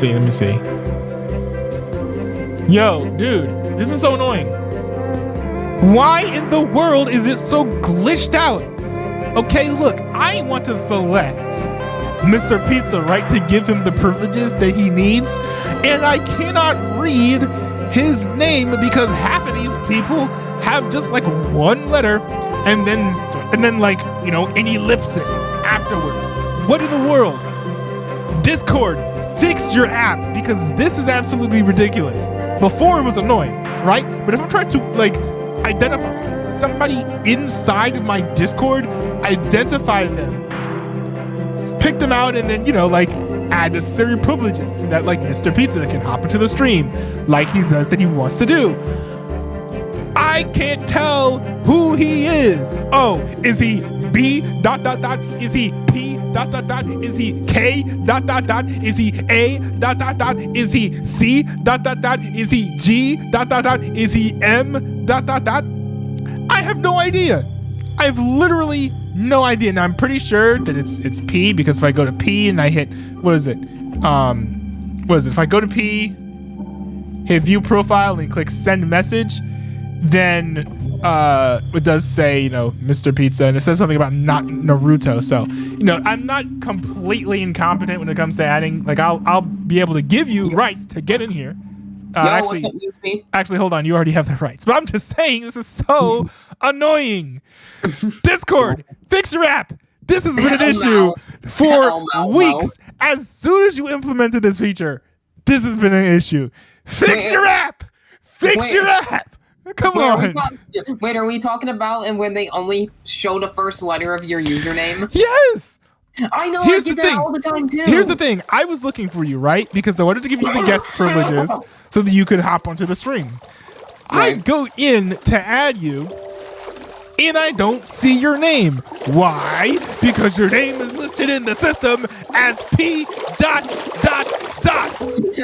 B: Let me see. Yo, dude, this is so annoying. Why in the world is it so glitched out? Okay, look, I want to select Mr. Pizza, right, to give him the privileges that he needs, and I cannot read his name because half of these people have just like one letter and then like, you know, an ellipsis afterwards. What in the world? Discord, fix your app because this is absolutely ridiculous. Before it was annoying, right? But if I'm trying to like identify somebody inside of my Discord, identify them, pick them out, and then, you know, like add necessary privileges so that like Mr. Pizza can hop into the stream like he says that he wants to do. I can't tell who he is. Oh, is he B ... Is he P ... Is he K ... Is he A ... Is he C ... Is he G ... Is he M ... I have no idea. I have literally no idea. Now I'm pretty sure that it's P, because if I go to P and I hit, what is it? If I go to P, hit view profile and click send message, then it does say, you know, Mr. Pizza, and it says something about not Naruto. So, you know, I'm not completely incompetent when it comes to adding. Like, I'll be able to give you rights to get in here.
D: What's up, USP?
B: Actually, hold on. You already have the rights. But I'm just saying, this is so annoying. Discord, fix your app. This has been an
D: Hell
B: issue
D: no.
B: for
D: Hell no,
B: weeks.
D: no.
B: As soon as you implemented this feature, this has been an issue. Fix
D: Wait,
B: your app. Fix
D: wait.
B: your app. Come on.
D: Wait, are we talking about and when they only show the first letter of your username?
B: Yes.
D: I know,
B: Here's
D: I get
B: the
D: that
B: thing.
D: all the time too.
B: Here's the thing. I was looking for you, right? Because I wanted to give you the guest privileges so that you could hop onto the stream. I
D: Right.
B: go in to add you, and I don't see your name. Why? Because your name is listed in the system as P dot dot dot.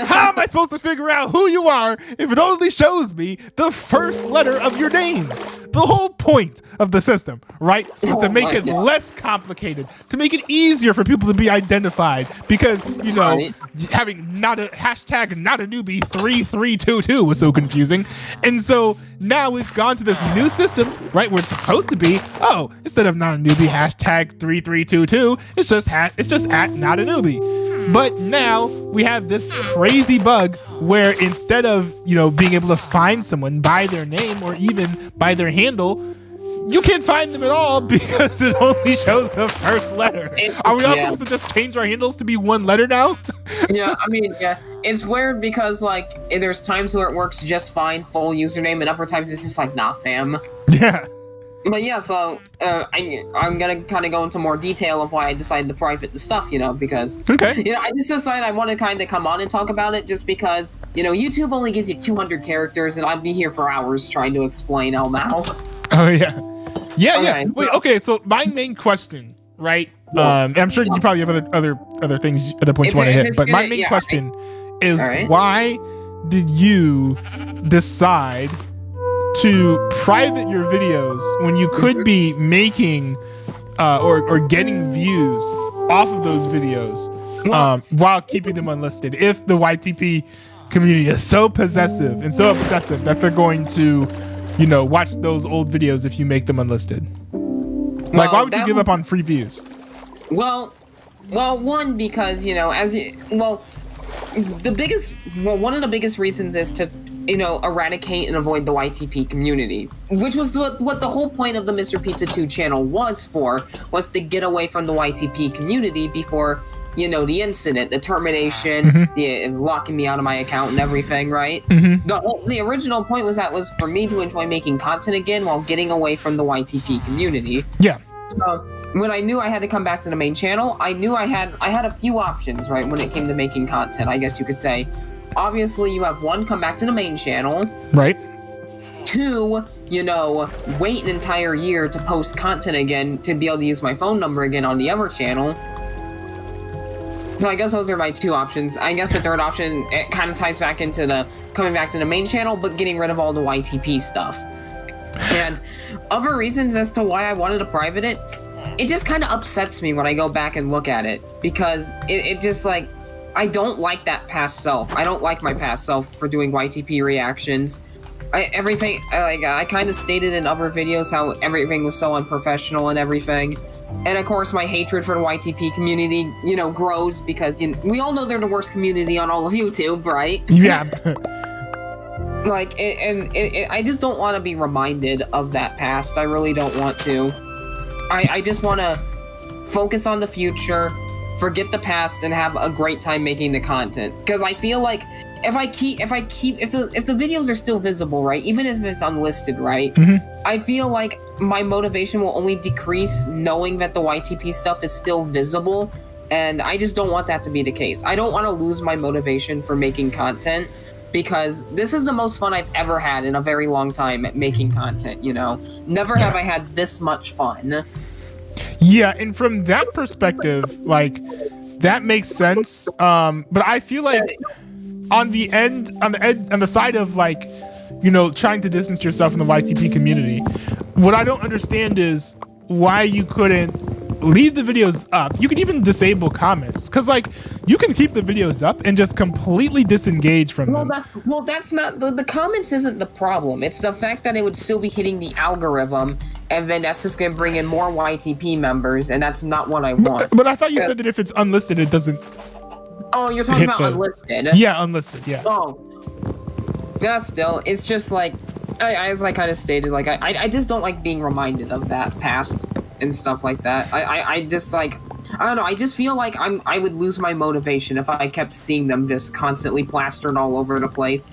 B: How am I supposed to figure out who you are if it only shows me the first letter of your name? The whole point of the system, right, is to make it less complicated, to make it easier for people to be identified. Because, you know,
D: Right.
B: having not a hashtag not a newbie 3322 was so confusing. And so now we've gone to this new system, right, where it's supposed to be, oh, instead of not a newbie hashtag 3322, it's just at not a newbie. But now we have this crazy bug where instead of, you know, being able to find someone by their name or even by their handle, you can't find them at all because it only shows the first letter. Are we all supposed to just change our handles to be one letter now?
D: Yeah, I mean, yeah, it's weird because like there's times where it works just fine, full username, and other times it's just like, nah, fam.
B: Yeah.
D: But yeah, so I'm gonna kind of go into more detail of why I decided to private the stuff, you know, because
B: Okay.
D: you know I just decided I want to kind of come on and talk about it just because you know YouTube only gives you 200 characters and I'd be here for hours trying to explain El Mal.
B: Oh yeah. Yeah.
D: Okay.
B: Wait. Okay. So my main question, right? I'm sure you probably have other things, other points you want to hit, but my main question is why did you decide to private your videos when you could be making or getting views off of those videos while keeping them unlisted? If the YTP community is so possessive and so obsessive that they're going to, you know, watch those old videos if you make them unlisted. Like, why would you give up on free views?
D: Well, one, because, you know, one of the biggest reasons is to, you know, eradicate and avoid the YTP community, which was what the whole point of the Mr. Pizza 2 channel was to get away from the YTP community before, you know, the incident, the termination, the locking me out of my account and everything, right? The original point was for me to enjoy making content again while getting away from the YTP community.
B: Yeah.
D: So when I knew I had to come back to the main channel, I knew I had a few options, right, when it came to making content, I guess you could say. Obviously, you have one, come back to the main channel.
B: Right.
D: Two, you know, wait an entire year to post content again to be able to use my phone number again on the other channel. So I guess those are my two options. I guess the third option, it kind of ties back into the coming back to the main channel, but getting rid of all the YTP stuff. And other reasons as to why I wanted to private it, it just kind of upsets me when I go back and look at it, because it just like, I don't like that past self. I don't like my past self for doing YTP reactions. I kind of stated in other videos how everything was so unprofessional and everything. And of course, my hatred for the YTP community, you know, grows because we all know they're the worst community on all of YouTube, right?
B: Yeah.
D: Like, I just don't want to be reminded of that past. I really don't want to. I just want to focus on the future, forget the past, and have a great time making the content. Because I feel like if the videos are still visible, right, even if it's unlisted, right, I feel like my motivation will only decrease knowing that the YTP stuff is still visible, and I just don't want that to be the case. I don't want to lose my motivation for making content, because this is the most fun I've ever had in a very long time at making content, you know? Never have I had this much fun.
B: Yeah, and from that perspective, like, that makes sense. But I feel like on the side of, like, you know, trying to distance yourself from the YTP community, what I don't understand is why you couldn't leave the videos up. You could even disable comments, because, like, you can keep the videos up and just completely disengage from them.
D: Well, that's not the comments isn't the problem. It's the fact that it would still be hitting the algorithm, and then that's just gonna bring in more YTP members, and that's not what I want.
B: But I thought you said that if it's unlisted, it doesn't.
D: Oh, you're talking about unlisted?
B: Yeah, unlisted. Yeah.
D: Oh, yeah. Still, it's just like, as I kind of stated, like I just don't like being reminded of that past. and stuff like that. I just like, I don't know, I just feel like I would lose my motivation if I kept seeing them just constantly plastered all over the place.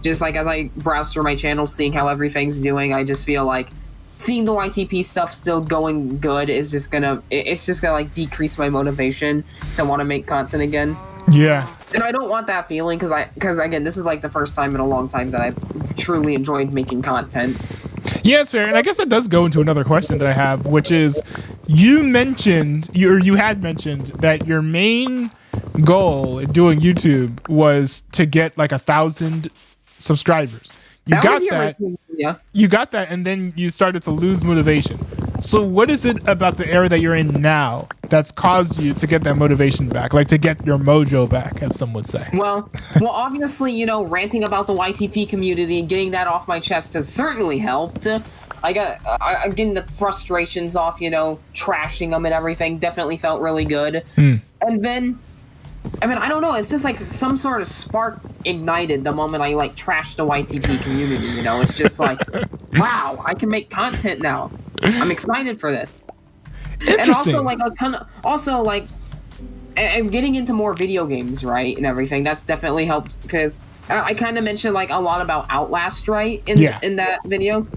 D: Just like as I browse through my channel, seeing how everything's doing, I just feel like seeing the YTP stuff still going good is just gonna, it's just gonna like decrease my motivation to want to make content again.
B: Yeah.
D: And I don't want that feeling because again, this is like the first time in a long time that I've truly enjoyed making content.
B: Yeah, it's fair. And I guess that does go into another question that I have, which is you had mentioned that your main goal in doing YouTube was to get like 1,000 subscribers. You got that, and then you started to lose motivation. So what is it about the era that you're in now that's caused you to get that motivation back, like to get your mojo back, as some would say?
D: Well, obviously, you know, ranting about the YTP community and getting that off my chest has certainly helped. I'm getting the frustrations off, you know, trashing them and everything definitely felt really good. And then, I don't know, it's just like some sort of spark ignited the moment I like trashed the YTP community, you know? It's just like, wow, I can make content now. I'm excited for this. And also like a ton of, I'm getting into more video games, right? And everything. That's definitely helped because I kind of mentioned like a lot about Outlast, right? In that video.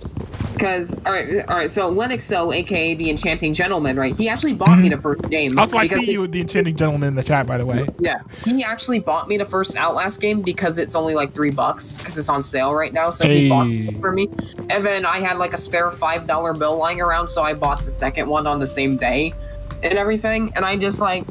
D: Because, all right, so Lennoxo, aka the Enchanting Gentleman, right? He actually bought me the first game.
B: Also, I see you with the Enchanting Gentleman in the chat, by the way.
D: Yeah, he actually bought me the first Outlast game because it's only like $3 because it's on sale right now. So he bought it for me, and then I had like a spare $5 bill lying around, so I bought the second one on the same day, and everything. And I just like,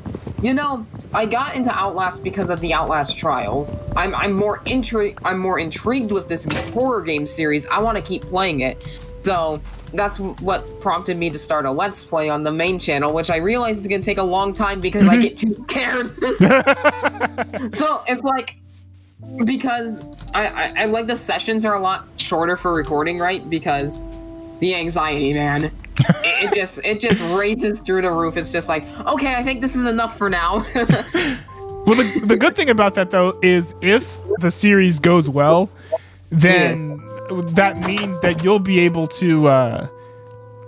D: you know, I got into Outlast because of the Outlast trials. I'm more intrigued with this horror game series. I want to keep playing it. So that's what prompted me to start a Let's Play on the main channel, which I realize is going to take a long time because I get too scared. So it's like, because I like the sessions are a lot shorter for recording, right? Because the anxiety, man, it just raises through the roof. It's just like, okay, I think this is enough for now.
B: Well, the good thing about that though is if the series goes well, then that means that you'll be able to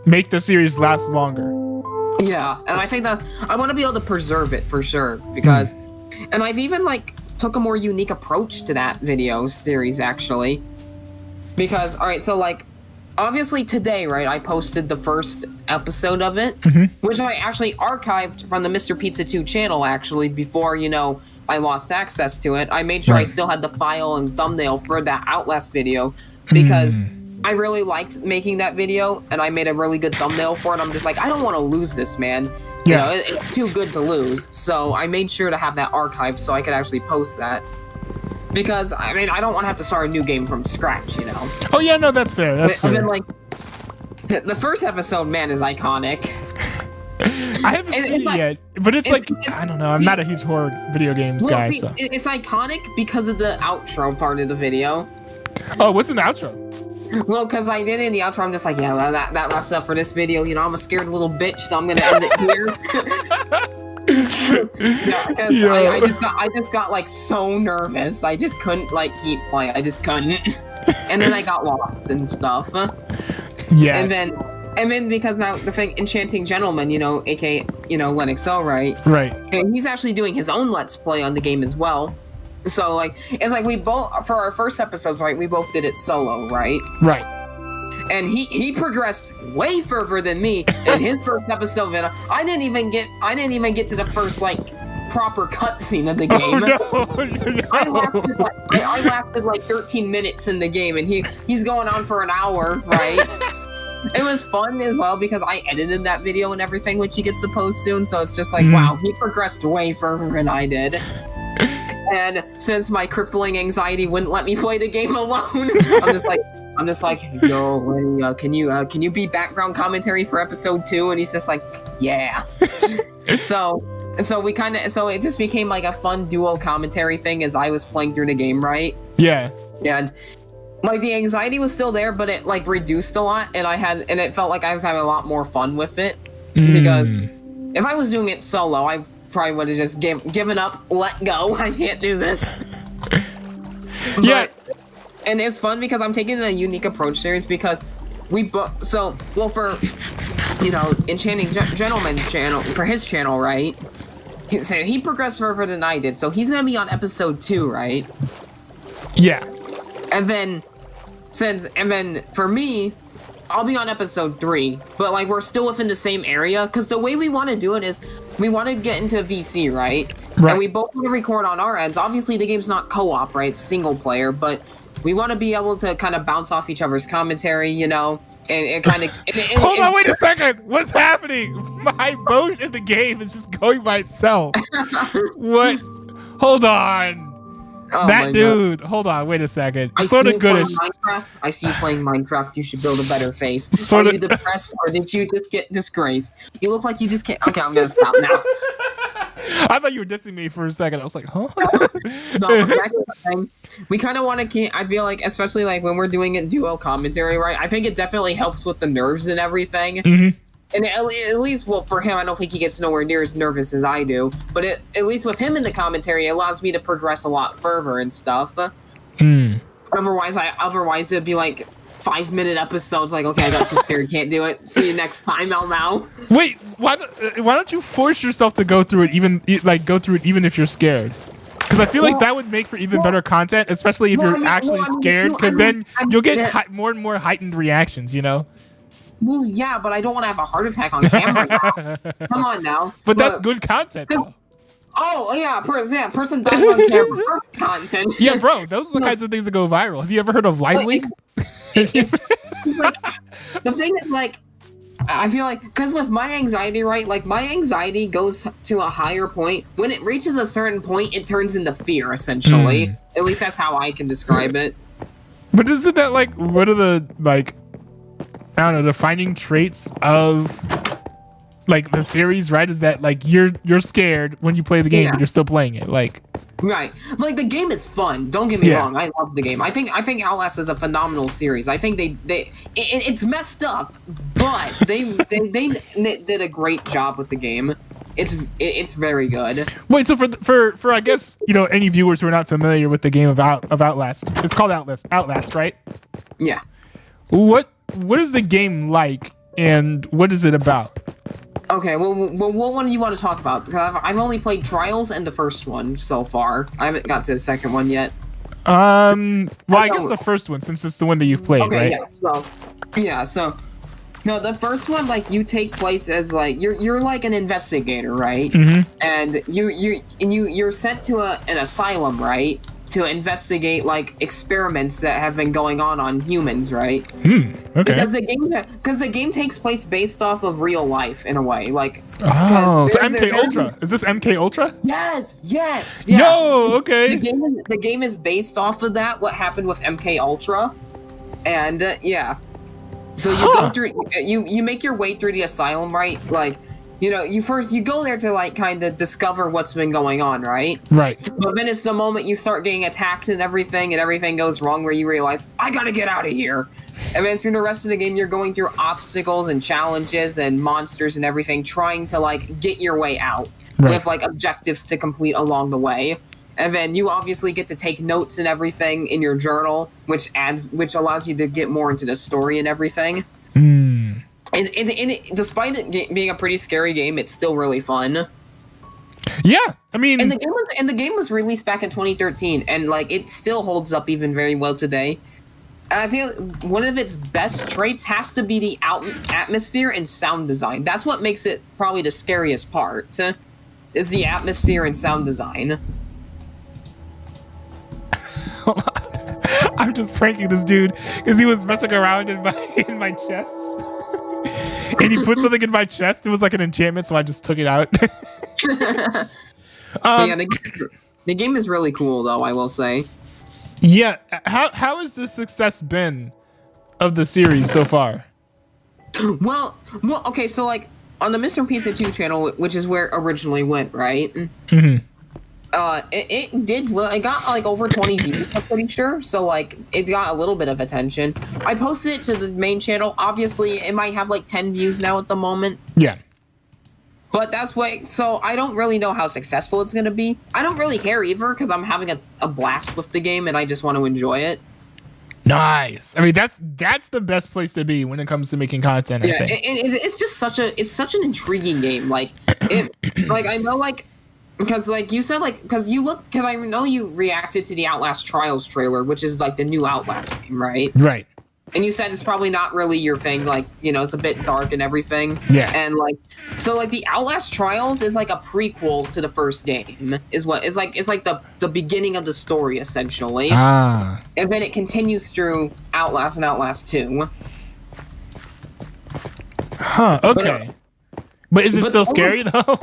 B: make the series last longer.
D: Yeah, and I think that I want to be able to preserve it for sure because, and I've even like took a more unique approach to that video series actually, because all right, so like obviously today, right, I posted the first episode of it, which I actually archived from the Mr. Pizza 2 channel actually before, you know, I lost access to it. I made sure I still had the file and thumbnail for that Outlast video because I really liked making that video and I made a really good thumbnail for it. I'm just like, I don't want to lose this, man. You know, it's too good to lose. So I made sure to have that archived so I could actually post that. Because, I mean, I don't want to have to start a new game from scratch, you know?
B: Oh, yeah, no, that's fair. That's fair.
D: I mean, like, the first episode, man, is iconic.
B: I haven't seen it yet, but it's I don't know. I'm not a huge horror video games guy. So.
D: It's iconic because of the outro part of the video.
B: Oh, what's in the outro?
D: Well, because I did it in the outro, I'm just like, yeah, well, that wraps up for this video. You know, I'm a scared little bitch, so I'm going to end it here. I just got like so nervous. I just couldn't like keep playing. I just couldn't. And then I got lost and stuff.
B: Yeah.
D: And then because now the thing, Enchanting Gentleman, you know, aka, you know, Lennoxo, right?
B: Right.
D: And he's actually doing his own Let's Play on the game as well. So like, it's like we both, for our first episodes, right, we both did it solo, right?
B: Right.
D: And he progressed way further than me in his first episode. And I didn't even get to the first like proper cutscene of the game.
B: Oh, no.
D: I lasted like 13 minutes in the game, and he's going on for an hour, right? It was fun as well because I edited that video and everything, which he gets to post soon. So it's just like, wow, he progressed way further than I did. And since my crippling anxiety wouldn't let me play the game alone, I'm just like, yo, Lenny, can you be background commentary for episode 2? And he's just like, yeah. So it just became like a fun duo commentary thing as I was playing through the game, right?
B: Yeah.
D: And like the anxiety was still there, but it like reduced a lot, and it felt like I was having a lot more fun with it. Because if I was doing it solo, I probably would have just given up, let go. I can't do this.
B: Yeah.
D: And it's fun because I'm taking a unique approach series because for Enchanting Gentleman's channel, for his channel, right? He progressed further than I did, so he's gonna be on episode 2, right?
B: Yeah.
D: And then for me, I'll be on episode 3, but like we're still within the same area, because the way we want to do it is we want to get into VC, right?
B: Right.
D: And we both want to record on our ends. Obviously, the game's not co-op, right? It's single player, but we want to be able to kind of bounce off each other's commentary, and kind of.
B: Hold on, wait a second. What's happening? My boat in the game is just going by itself. What? Hold on.
D: Oh
B: That dude. Hold on, wait a second.
D: I
B: Sort
D: see
B: of
D: you
B: goodish.
D: playing Minecraft. I see you playing Minecraft. You should build a better face.
B: Sort
D: Are
B: of-
D: you depressed, or did you just get disgraced? You look like you just can't. Okay, I'm gonna stop now.
B: I thought you were dissing me for a second. I was like, huh?
D: No, back to the thing. We kind of want to. I feel like, especially like when we're doing it duo commentary, right? I think it definitely helps with the nerves and everything.
B: Mhm.
D: And at least, well, for him, I don't think he gets nowhere near as nervous as I do. But at least with him in the commentary, it allows me to progress a lot further and stuff.
B: Mm.
D: Otherwise, it'd be like 5-minute episodes. Like, okay, I got too scared, can't do it. See you next time, now.
B: Wait, why don't you force yourself to go through it, even if you're scared? Because I feel like that would make for even better content, especially if you're actually scared. Because then you'll get more and more heightened reactions.
D: Well, yeah, but I don't want to have a heart attack on camera now. Come on now.
B: But that's good content, though.
D: Oh, yeah, person dying on camera. Perfect content.
B: Yeah, bro, those are the kinds of things that go viral. Have you ever heard of live leak?
D: It's like, the thing is, like, I feel like, because with my anxiety, right, like, my anxiety goes to a higher point. When it reaches a certain point, it turns into fear, essentially. At least that's how I can describe it.
B: But isn't that, like, one of the, like, I don't know, defining traits of, like, the series, right? Is that, like, you're scared when you play the game, but you're still playing it, like.
D: Right. Like, the game is fun. Don't get me wrong. I love the game. I think Outlast is a phenomenal series. I think it's messed up, but they did a great job with the game. It's very good.
B: Wait, so for I guess, any viewers who are not familiar with the game of Outlast, it's called Outlast, right?
D: Yeah.
B: What is the game like, and what is it about?
D: Okay, well, what one do you want to talk about? Because I've only played Trials and the first one so far. I haven't got to the second one yet.
B: Well, I guess the first one, since it's the one that you've played,
D: okay,
B: right?
D: So, no, the first one, like, you take place as, like, you're like an investigator, right?
B: Mm-hmm.
D: And you're sent to an asylum, right? To investigate, like, experiments that have been going on humans, right?
B: Okay.
D: Because the game takes place based off of real life in a way, like.
B: Oh, so MK Ultra. Is this MK Ultra?
D: Yes. Yeah.
B: Yo, okay.
D: The game is based off of that. What happened with MK Ultra, and yeah. So you go through. You make your way through the asylum, right? Like. You go there to, like, kind of discover what's been going on, right?
B: Right.
D: But then it's the moment you start getting attacked and everything goes wrong where you realize, I gotta get out of here. And then through the rest of the game, you're going through obstacles and challenges and monsters and everything, trying to, like, get your way out.
B: Right.
D: With, like, objectives to complete along the way. And then you obviously get to take notes and everything in your journal, which allows you to get more into the story and everything. And despite it being a pretty scary game, it's still really fun.
B: Yeah, I mean,
D: and the game was released back in 2013, and, like, it still holds up even very well today. I feel one of its best traits has to be the atmosphere and sound design. That's what makes it probably the scariest part, is the atmosphere and sound design.
B: I'm just pranking this dude because he was messing around in my chest. And he put something in my chest. It was like an enchantment, so I just took it out.
D: Yeah, the game is really cool, though, I will say.
B: Yeah, how has the success been of the series so far?
D: Well, okay, so, like, on the Mr. Pizza 2 channel, which is where it originally went, right?
B: Mm-hmm.
D: It did well. It got, like, over 20 views, I'm pretty sure. So, like, it got a little bit of attention. I posted it to the main channel. Obviously, it might have, like, 10 views now at the moment.
B: Yeah.
D: But that's why, so I don't really know how successful it's gonna be. I don't really care either, because I'm having a blast with the game, and I just want to enjoy it.
B: Nice. I mean, that's the best place to be when it comes to making content. I think.
D: It's just such an intriguing game. Like I know because you said because I know you reacted to the Outlast Trials trailer, which is like the new Outlast game, right?
B: Right.
D: And you said it's probably not really your thing, it's a bit dark and everything.
B: Yeah.
D: And the Outlast Trials is like a prequel to the first game, it's like the beginning of the story essentially.
B: Ah.
D: And then it continues through Outlast and Outlast 2.
B: Huh. Okay. But is it still scary though?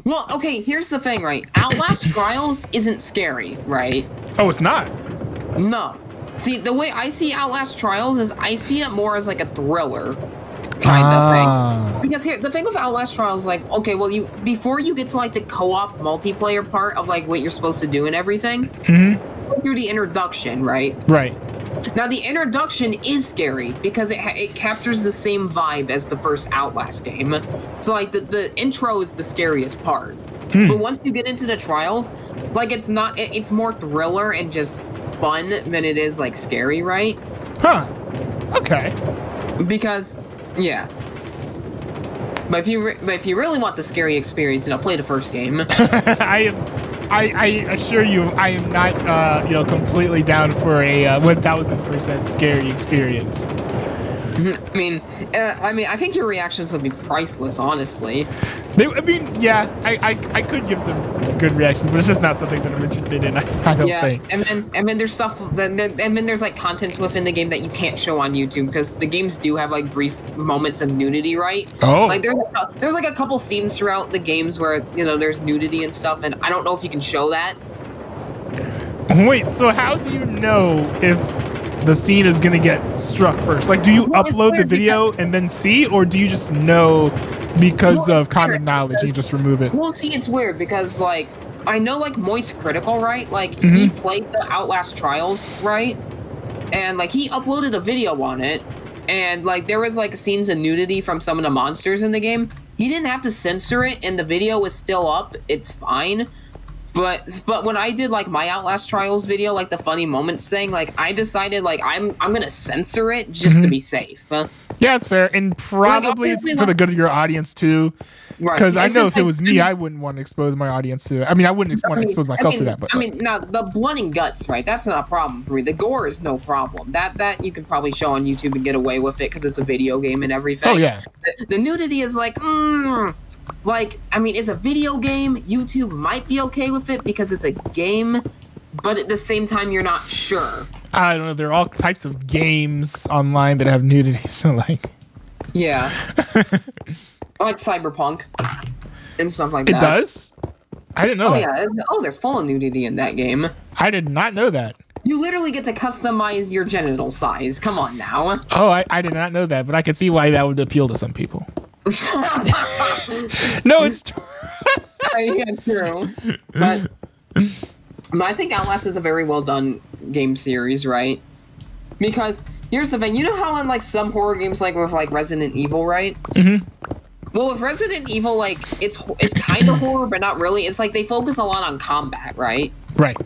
D: Well, okay, here's the thing, right? Outlast Trials isn't scary, right?
B: Oh, it's not.
D: No. See, the way I see Outlast Trials is I see it more as like a thriller kind of thing. Because here, the thing with Outlast Trials, before you get to like the co-op multiplayer part of like what you're supposed to do and everything, through the introduction, right?
B: Right.
D: Now, the introduction is scary because it captures the same vibe as the first Outlast game. So, like, the intro is the scariest part. But once you get into the trials, like, it's more thriller and just fun than it is, like, scary, right?
B: Huh. Okay.
D: Because, yeah. But if you really want the scary experience, play the first game.
B: I assure you, I am not, completely down for a 1000% scary experience.
D: I think your reactions would be priceless, honestly.
B: I could give some good reactions, but it's just not something that I'm interested in. I don't think.
D: And then there's stuff, and then there's like contents within the game that you can't show on YouTube because the games do have like brief moments of nudity, right?
B: Oh.
D: Like there's like a couple scenes throughout the games where there's nudity and stuff, and I don't know if you can show that.
B: Wait, so how do you know if the scene is gonna get struck first? Like, do you upload the video and then see, or do you just know because of common knowledge and you just remove it?
D: Well, see, it's weird because like I know like Moist Critical, right? Like he played the Outlast Trials, right? And like he uploaded a video on it, and like there was like scenes of nudity from some of the monsters in the game. He didn't have to censor it, and the video was still up. It's fine. But when I did like my Outlast Trials video, like the funny moments thing, like I decided like I'm gonna censor it just to be safe.
B: Yeah, it's fair, and probably for the good of your audience too.
D: Right.
B: Because I know if it was me, I wouldn't want to expose my audience to it. I mean, I wouldn't want to expose myself to that. But
D: now the blood and guts, right? That's not a problem for me. The gore is no problem. That you could probably show on YouTube and get away with it because it's a video game and everything.
B: Oh yeah.
D: The nudity is like, it's a video game. YouTube might be okay with it because it's a game, but at the same time, you're not sure.
B: I don't know. There are all types of games online that have nudity, so like.
D: Yeah. Like Cyberpunk and stuff like that.
B: It does? I didn't know that.
D: Yeah. There's full of nudity in that game.
B: I did not know that.
D: You literally get to customize your genital size. Come on now.
B: Oh, I did not know that, but I could see why that would appeal to some people. No, it's
D: yeah, true. But I think Outlast is a very well done game series, right? Because here's the thing, you know how in like some horror games, like with like Resident Evil, right? Well, with Resident Evil, like it's kind of horror, but not really. It's like they focus a lot on combat, right?
B: Right.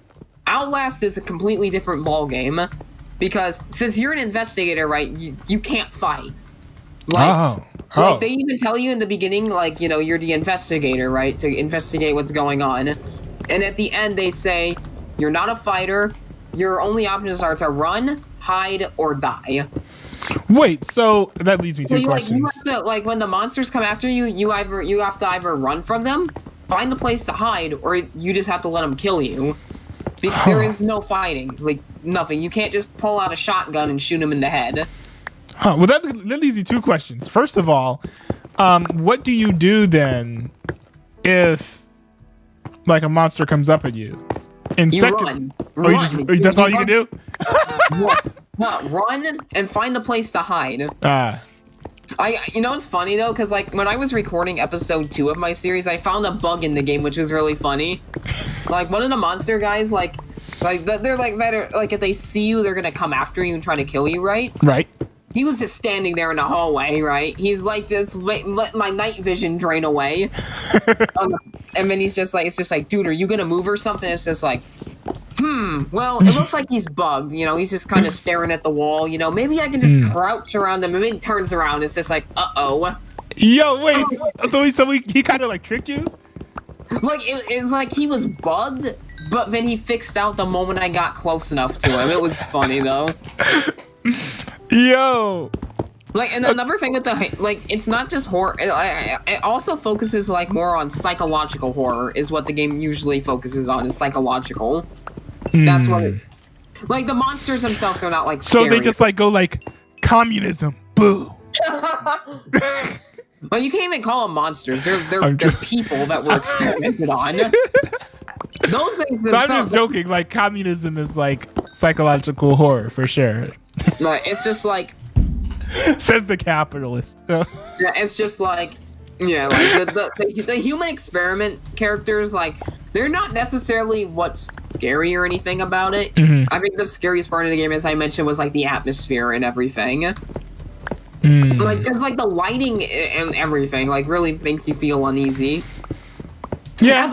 D: Outlast is a completely different ball game because since you're an investigator, right, you can't fight. Like, Like they even tell you in the beginning, like, you're the investigator, right, to investigate what's going on. And at the end, they say, you're not a fighter. Your only options are to run, hide, or die.
B: Wait, so that leads me to questions.
D: Like, you have to, when the monsters come after you, you have to either run from them, find the place to hide, or you just have to let them kill you. There is no fighting, like nothing. You can't just pull out a shotgun and shoot them in the head.
B: Well, that leaves you two questions. First of all, what do you do then if like a monster comes up at you? And
D: you
B: second,
D: run.
B: That's all you can do?
D: Run and find the place to hide. It's funny though, because like when I was recording episode 2 of my series, I found a bug in the game which was really funny. Like one of the monster guys, like they're like better, like if they see you, they're gonna come after you and try to kill you, right?
B: Right.
D: He was just standing there in the hallway, right? He's like, just let my night vision drain away. And then it's just like, dude, are you gonna move or something? It's just like, Well, it looks like he's bugged. You know, he's just kind of staring at the wall. You know, maybe I can just crouch around him. And then he turns around. It's just like, uh-oh.
B: Yo, wait. So he kind of like tricked you?
D: Like, it's like he was bugged, but then he fixed out the moment I got close enough to him. It was funny, though.
B: Yo.
D: Like, and another thing with the, like, it's not just horror. It also focuses, like, more on psychological horror is what the game usually focuses on, is psychological. That's what it, like, the monsters themselves are not, like,
B: So
D: scary.
B: they just, like, go, like, communism. Boo.
D: Well, you can't even call them monsters. They're people that were experimented on. Those things
B: I'm
D: themselves...
B: just joking. Like, communism is, like, psychological horror, for sure.
D: Like, it's just, like...
B: Says the capitalist.
D: Yeah, it's just like, yeah, like the human experiment characters, like, they're not necessarily what's scary or anything about it. I think the scariest part of the game, as I mentioned, was like the atmosphere and everything. Like, cause like the lighting and everything, like, really makes you feel uneasy.
B: Yeah.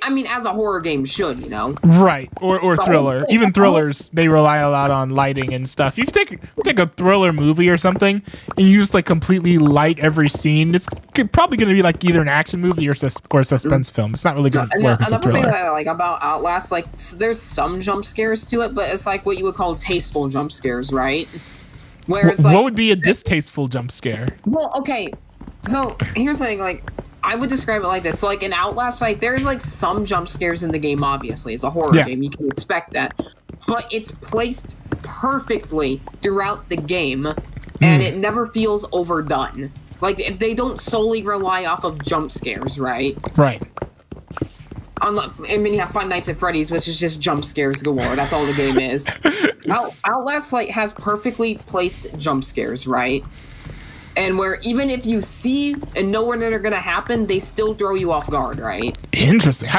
D: As a horror game should, you know?
B: Right, or thriller. Even thrillers, they rely a lot on lighting and stuff. You take a thriller movie or something, and you just like completely light every scene. It's probably going to be like either an action movie or a suspense film. It's not really going to work as a
D: Another thing
B: thriller.
D: that I like about Outlast, like, there's some jump scares to it, but it's like what you would call tasteful jump scares, right? Where it's like,
B: what would be a distasteful jump scare?
D: well, okay, so here's the thing, like, I would describe it like this. So, like, in Outlast, like, there's, like, some jump scares in the game, obviously. It's a horror game. You can expect that. But it's placed perfectly throughout the game, and it never feels overdone. Like, they don't solely rely off of jump scares, right?
B: Right.
D: Unlike, I mean, you have Five Nights at Freddy's, which is just jump scares galore. That's all the game is. Outlast, like, has perfectly placed jump scares, right? And where even if you see and know when they're gonna happen, they still throw you off guard, right?
B: Interesting.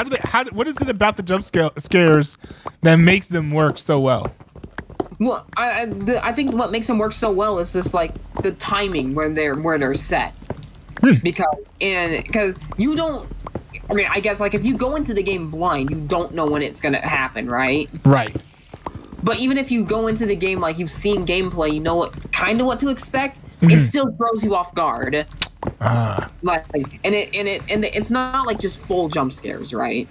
B: What is it about the jump scares that makes them work so well?
D: Well, I think what makes them work so well is just like the timing where they're set. Because you don't. I mean, I guess like if you go into the game blind, you don't know when it's gonna happen, right?
B: Right.
D: But even if you go into the game like you've seen gameplay, you know what to expect. It still throws you off guard. Like, and it's not like just full jump scares, right?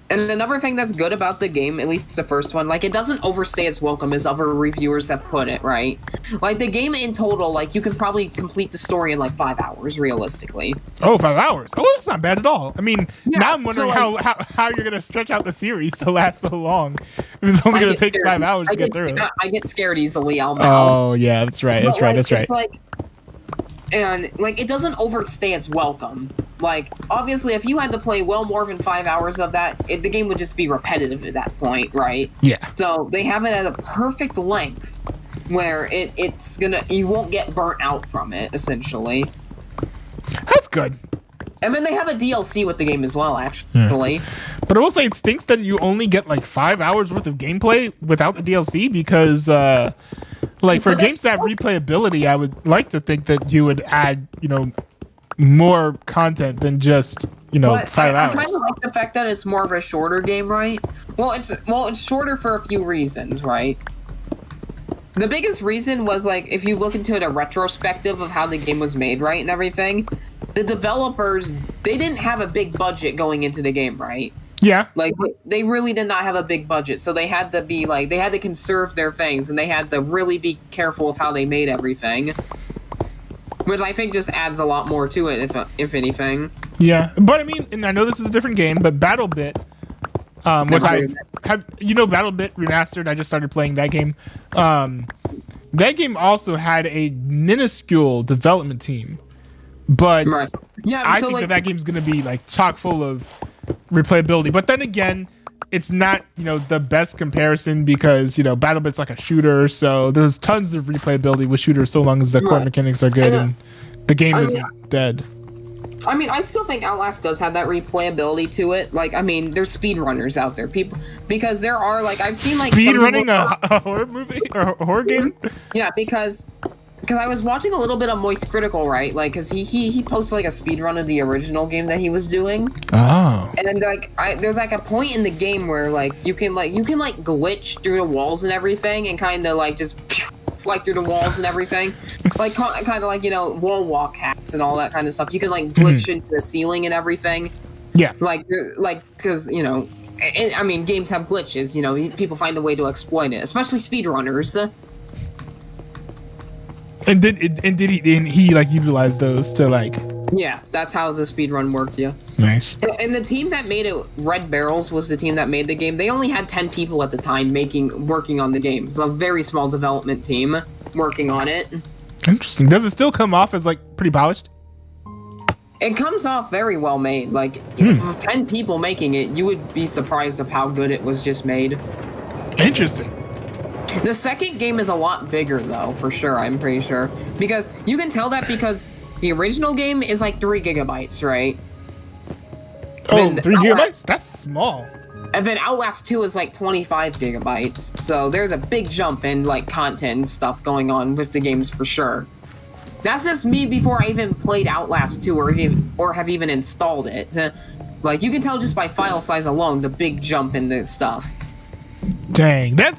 D: And another thing that's good about the game, at least the first one, like, it doesn't overstay its welcome, as other reviewers have put it, right? Like, the game in total, like, you can probably complete the story in, like, 5 hours, realistically.
B: Oh, 5 hours. Oh, that's not bad at all. I mean,
D: Yeah,
B: now I'm wondering
D: so, like,
B: how you're going to stretch out the series to last so long. If it's only going to take 5 hours to get through it.
D: I get scared easily, I'll know.
B: Oh, yeah, that's right. That's
D: But,
B: right.
D: like,
B: That's right.
D: It's like, and, like, it doesn't overstay its welcome. Like, obviously, if you had to play well more than 5 hours of that, the game would just be repetitive at that point, right?
B: Yeah.
D: So they have it at a perfect length where you won't get burnt out from it, essentially.
B: That's good.
D: And then they have a DLC with the game as well, actually.
B: But I will say it stinks that you only get like 5 hours worth of gameplay without the DLC because, like, for games that have replayability, I would like to think that you would add, more content than just, 5 hours.
D: I kind of like the fact that it's more of a shorter game, right? Well, it's shorter for a few reasons, right? The biggest reason was, like, if you look into a retrospective of how the game was made, right, and everything, the developers, they didn't have a big budget going into the game, right?
B: Yeah.
D: Like, they really did not have a big budget, so they had to be, like, they had to conserve their things, and they had to really be careful of how they made everything. Which I think just adds a lot more to it, if anything.
B: Yeah, but I mean, and I know this is a different game, but BattleBit, which I have, BattleBit Remastered, I just started playing that game. That game also had a minuscule development team, but
D: Right. Yeah,
B: I
D: so,
B: think
D: like,
B: that game's going to be like chock full of replayability. But then again, it's not, the best comparison because, BattleBit's like a shooter, so there's tons of replayability with shooters so long as the core mechanics are good and the game isn't dead.
D: I mean, I still think Outlast does have that replayability to it. Like, I mean, there's speedrunners out there. Because there are, like, I've seen, like,
B: Speedrunning a horror movie or a horror game?
D: Yeah, because because I was watching a little bit of Moist Critical, right? Like, because he posted like a speedrun of the original game that he was doing.
B: Oh.
D: And like, there's like a point in the game where like you can glitch through the walls and everything, and kind of like just fly through the walls and everything, like kind of like, you know, wall walk hacks and all that kind of stuff. You can like glitch into the ceiling and everything.
B: Yeah.
D: Like because, you know, I mean, games have glitches. You know, people find a way to exploit it, especially speedrunners.
B: And did he like utilize those to like?
D: Yeah, that's how the speedrun worked. Yeah.
B: Nice.
D: And the team that made it, Red Barrels, was the team that made the game. They only had 10 people at the time working on the game. It's a very small development team working on it.
B: Interesting. Does it still come off as like pretty polished?
D: It comes off very well made. Like, for 10 people making it, you would be surprised of how good it was just made.
B: Interesting.
D: The second game is a lot bigger, though, for sure, I'm pretty sure. Because you can tell that because the original game is like 3 gigabytes, right?
B: Oh, 3 gigabytes? That's small.
D: And then Outlast 2 is like 25 gigabytes. So there's a big jump in like content and stuff going on with the games for sure. That's just me before I even played Outlast 2 or have even installed it. Like, you can tell just by file size alone the big jump in the stuff.
B: Dang, that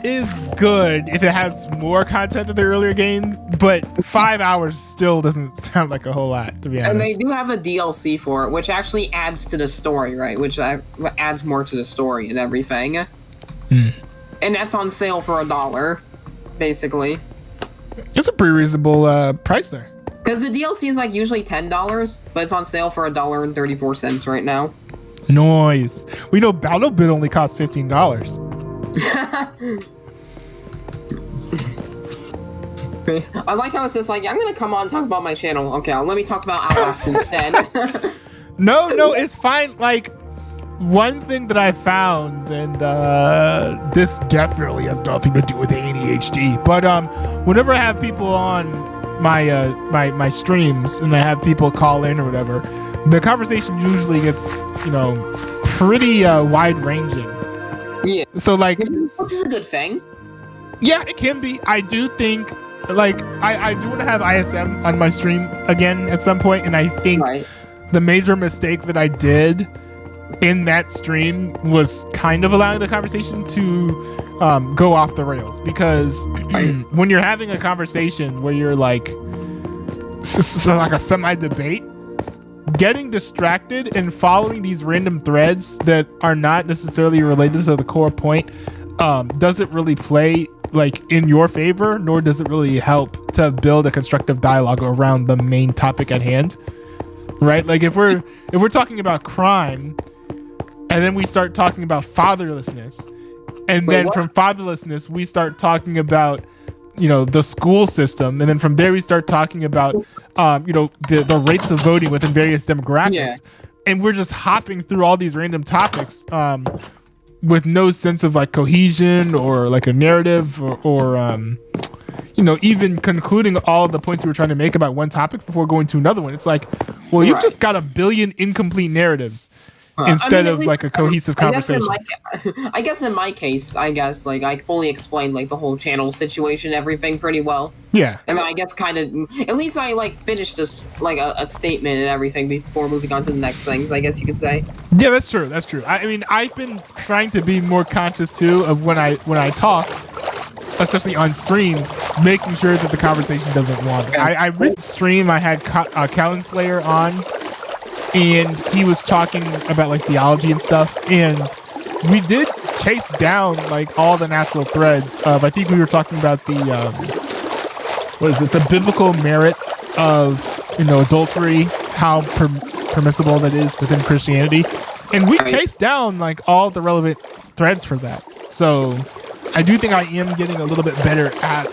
B: is good if it has more content than the earlier game, but 5 hours still doesn't sound like a whole lot, to be honest.
D: And they do have a DLC for it, which actually adds to the story, right? Which adds more to the story and everything. And that's on sale for $1, basically.
B: It's a pretty reasonable price there.
D: Because the DLC is like usually $10, but it's on sale for $1.34 right now.
B: Nice. We know BattleBit only costs $15.
D: I like how it's just like, I'm gonna come on and talk about my channel. Okay, let me talk about Outlast instead.
B: No, it's fine. Like, one thing that I found, and this definitely has nothing to do with ADHD, but whenever I have people on my streams and I have people call in or whatever, the conversation usually gets, you know, pretty wide ranging.
D: Yeah.
B: So like,
D: which is a good thing.
B: Yeah, it can be. I do think, like, I do want to have ISM on my stream again at some point, and I think the major mistake that I did in that stream was kind of allowing the conversation to go off the rails, because when you're having a conversation where you're like a semi-debate, getting distracted and following these random threads that are not necessarily related to the core point doesn't really play like in your favor, nor does it really help to build a constructive dialogue around the main topic at hand, right? Like if we're talking about crime and then we start talking about fatherlessness, and from fatherlessness we start talking about, you know, the school system, and then from there we start talking about you know, the rates of voting within various demographics, and we're just hopping through all these random topics with no sense of like cohesion or like a narrative or you know, even concluding all of the points we were trying to make about one topic before going to another one. It's like, well, you've just got a billion incomplete narratives instead of like a cohesive conversation.
D: I guess in my case, like I fully explained like the whole channel situation, everything pretty well.
B: Yeah.
D: I mean, I guess kind of, at least I like finished this like a statement and everything before moving on to the next things, I guess you could say.
B: Yeah, that's true. That's true. I mean, I've been trying to be more conscious too of when I talk, especially on stream, making sure that the conversation doesn't wander. I recent stream I had Callan Slayer on, and he was talking about like theology and stuff, and we did chase down like all the natural threads of, I think we were talking about the the biblical merits of, you know, adultery, how permissible that is within Christianity, and we chased down like all the relevant threads for that. So I do think I am getting a little bit better at,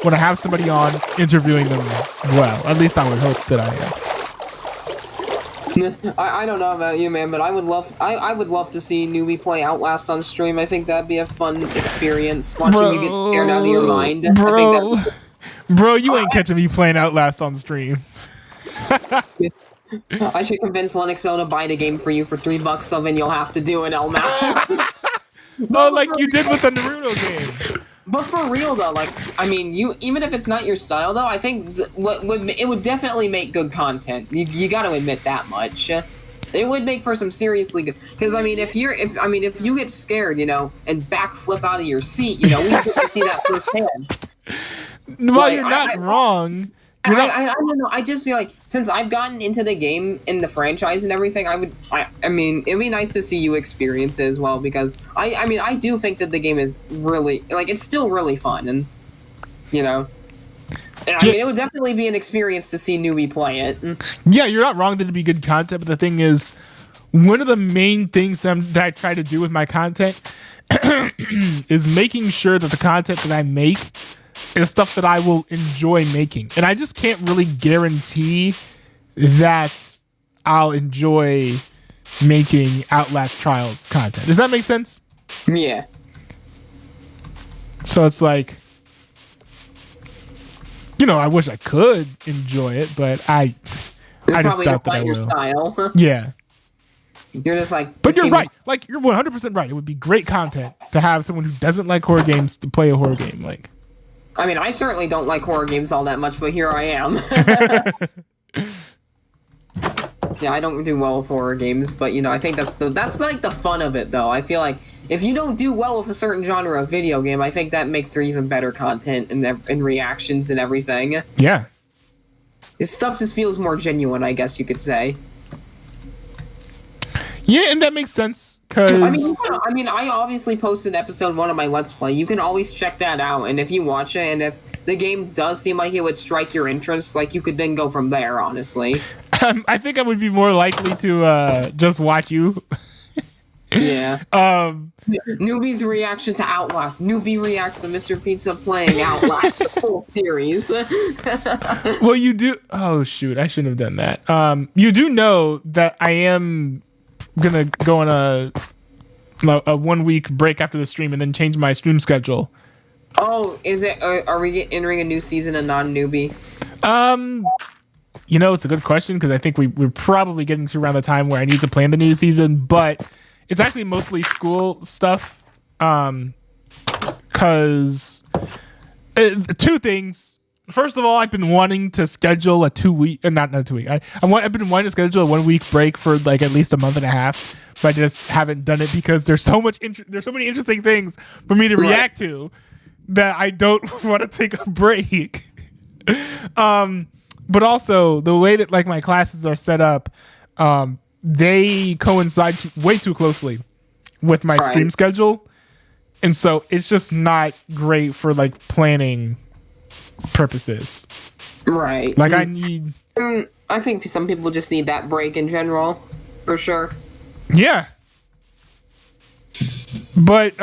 B: when I have somebody on, interviewing them well. At least I would hope that I am.
D: I don't know about you, man, but I would love to see newbie play Outlast on stream. I think that'd be a fun experience, watching you get scared out of your mind.
B: Bro, you ain't catching me playing Outlast on stream.
D: I should convince Linuxo to buy the game for you for $3, so then you'll have to do it, Elma.
B: No, like you did with the Naruto game.
D: but for real though, like, I mean, you even if it's not your style though, I think it would definitely make good content. You got to admit that much. It would make for some seriously good. Because I mean, if you get scared, you know, and backflip out of your seat, you know, we get to see that firsthand.
B: Well,
D: Like,
B: you're not wrong. You're not...
D: I don't know. I just feel like since I've gotten into the game and the franchise and everything, I mean, it'd be nice to see you experience it as well because I mean, I do think that the game is really like it's still really fun and you know, and, I mean, it would definitely be an experience to see newbie play it.
B: Yeah, you're not wrong that it'd be good content, but the thing is, one of the main things that I try to do with my content is making sure that the content that I make is stuff that I will enjoy making. And I just can't really guarantee that I'll enjoy making Outlast Trials content. Does that make sense?
D: Yeah.
B: So it's like, you know, I wish I could enjoy it, but I just doubt that I
D: your
B: will.
D: style.
B: Yeah.
D: You're just like...
B: But you're right. Like, you're 100% right. It would be great content to have someone who doesn't like horror games to play a horror game. Like,
D: I mean, I certainly don't like horror games all that much, but here I am. Yeah, I don't do well with horror games, but you know, I think that's like the fun of it, though. I feel like if you don't do well with a certain genre of video game, I think that makes for even better content and reactions and everything.
B: Yeah.
D: This stuff just feels more genuine, I guess you could say.
B: Yeah, and that makes sense. Cause...
D: I mean, I obviously posted episode 1 of my Let's Play. You can always check that out, and if you watch it, and if the game does seem like it would strike your interest, like, you could then go from there, honestly.
B: I think I would be more likely to just watch you.
D: Yeah. Newbie's reaction to Outlast. Newbie reacts to Mr. Pizza playing Outlast, the full series.
B: Well, you do... Oh, shoot. I shouldn't have done that. You do know that I am gonna go on a 1 week break after the stream and then change my stream schedule.
D: Oh, is it? Are we entering a new season of non-newbie?
B: You know, it's a good question because I think we're probably getting to around the time where I need to plan the new season, but it's actually mostly school stuff. Because two things. First of all, I've been wanting to schedule a 2 week, not 2 week. I've been wanting to schedule a 1 week break for like at least a month and a half, but I just haven't done it because there's so many interesting things for me to react to that I don't want to take a break. But also the way that like my classes are set up, they coincide way too closely with my stream schedule, and so it's just not great for like planning purposes.
D: Right.
B: Like I need...
D: I think some people just need that break in general, for sure.
B: Yeah. But,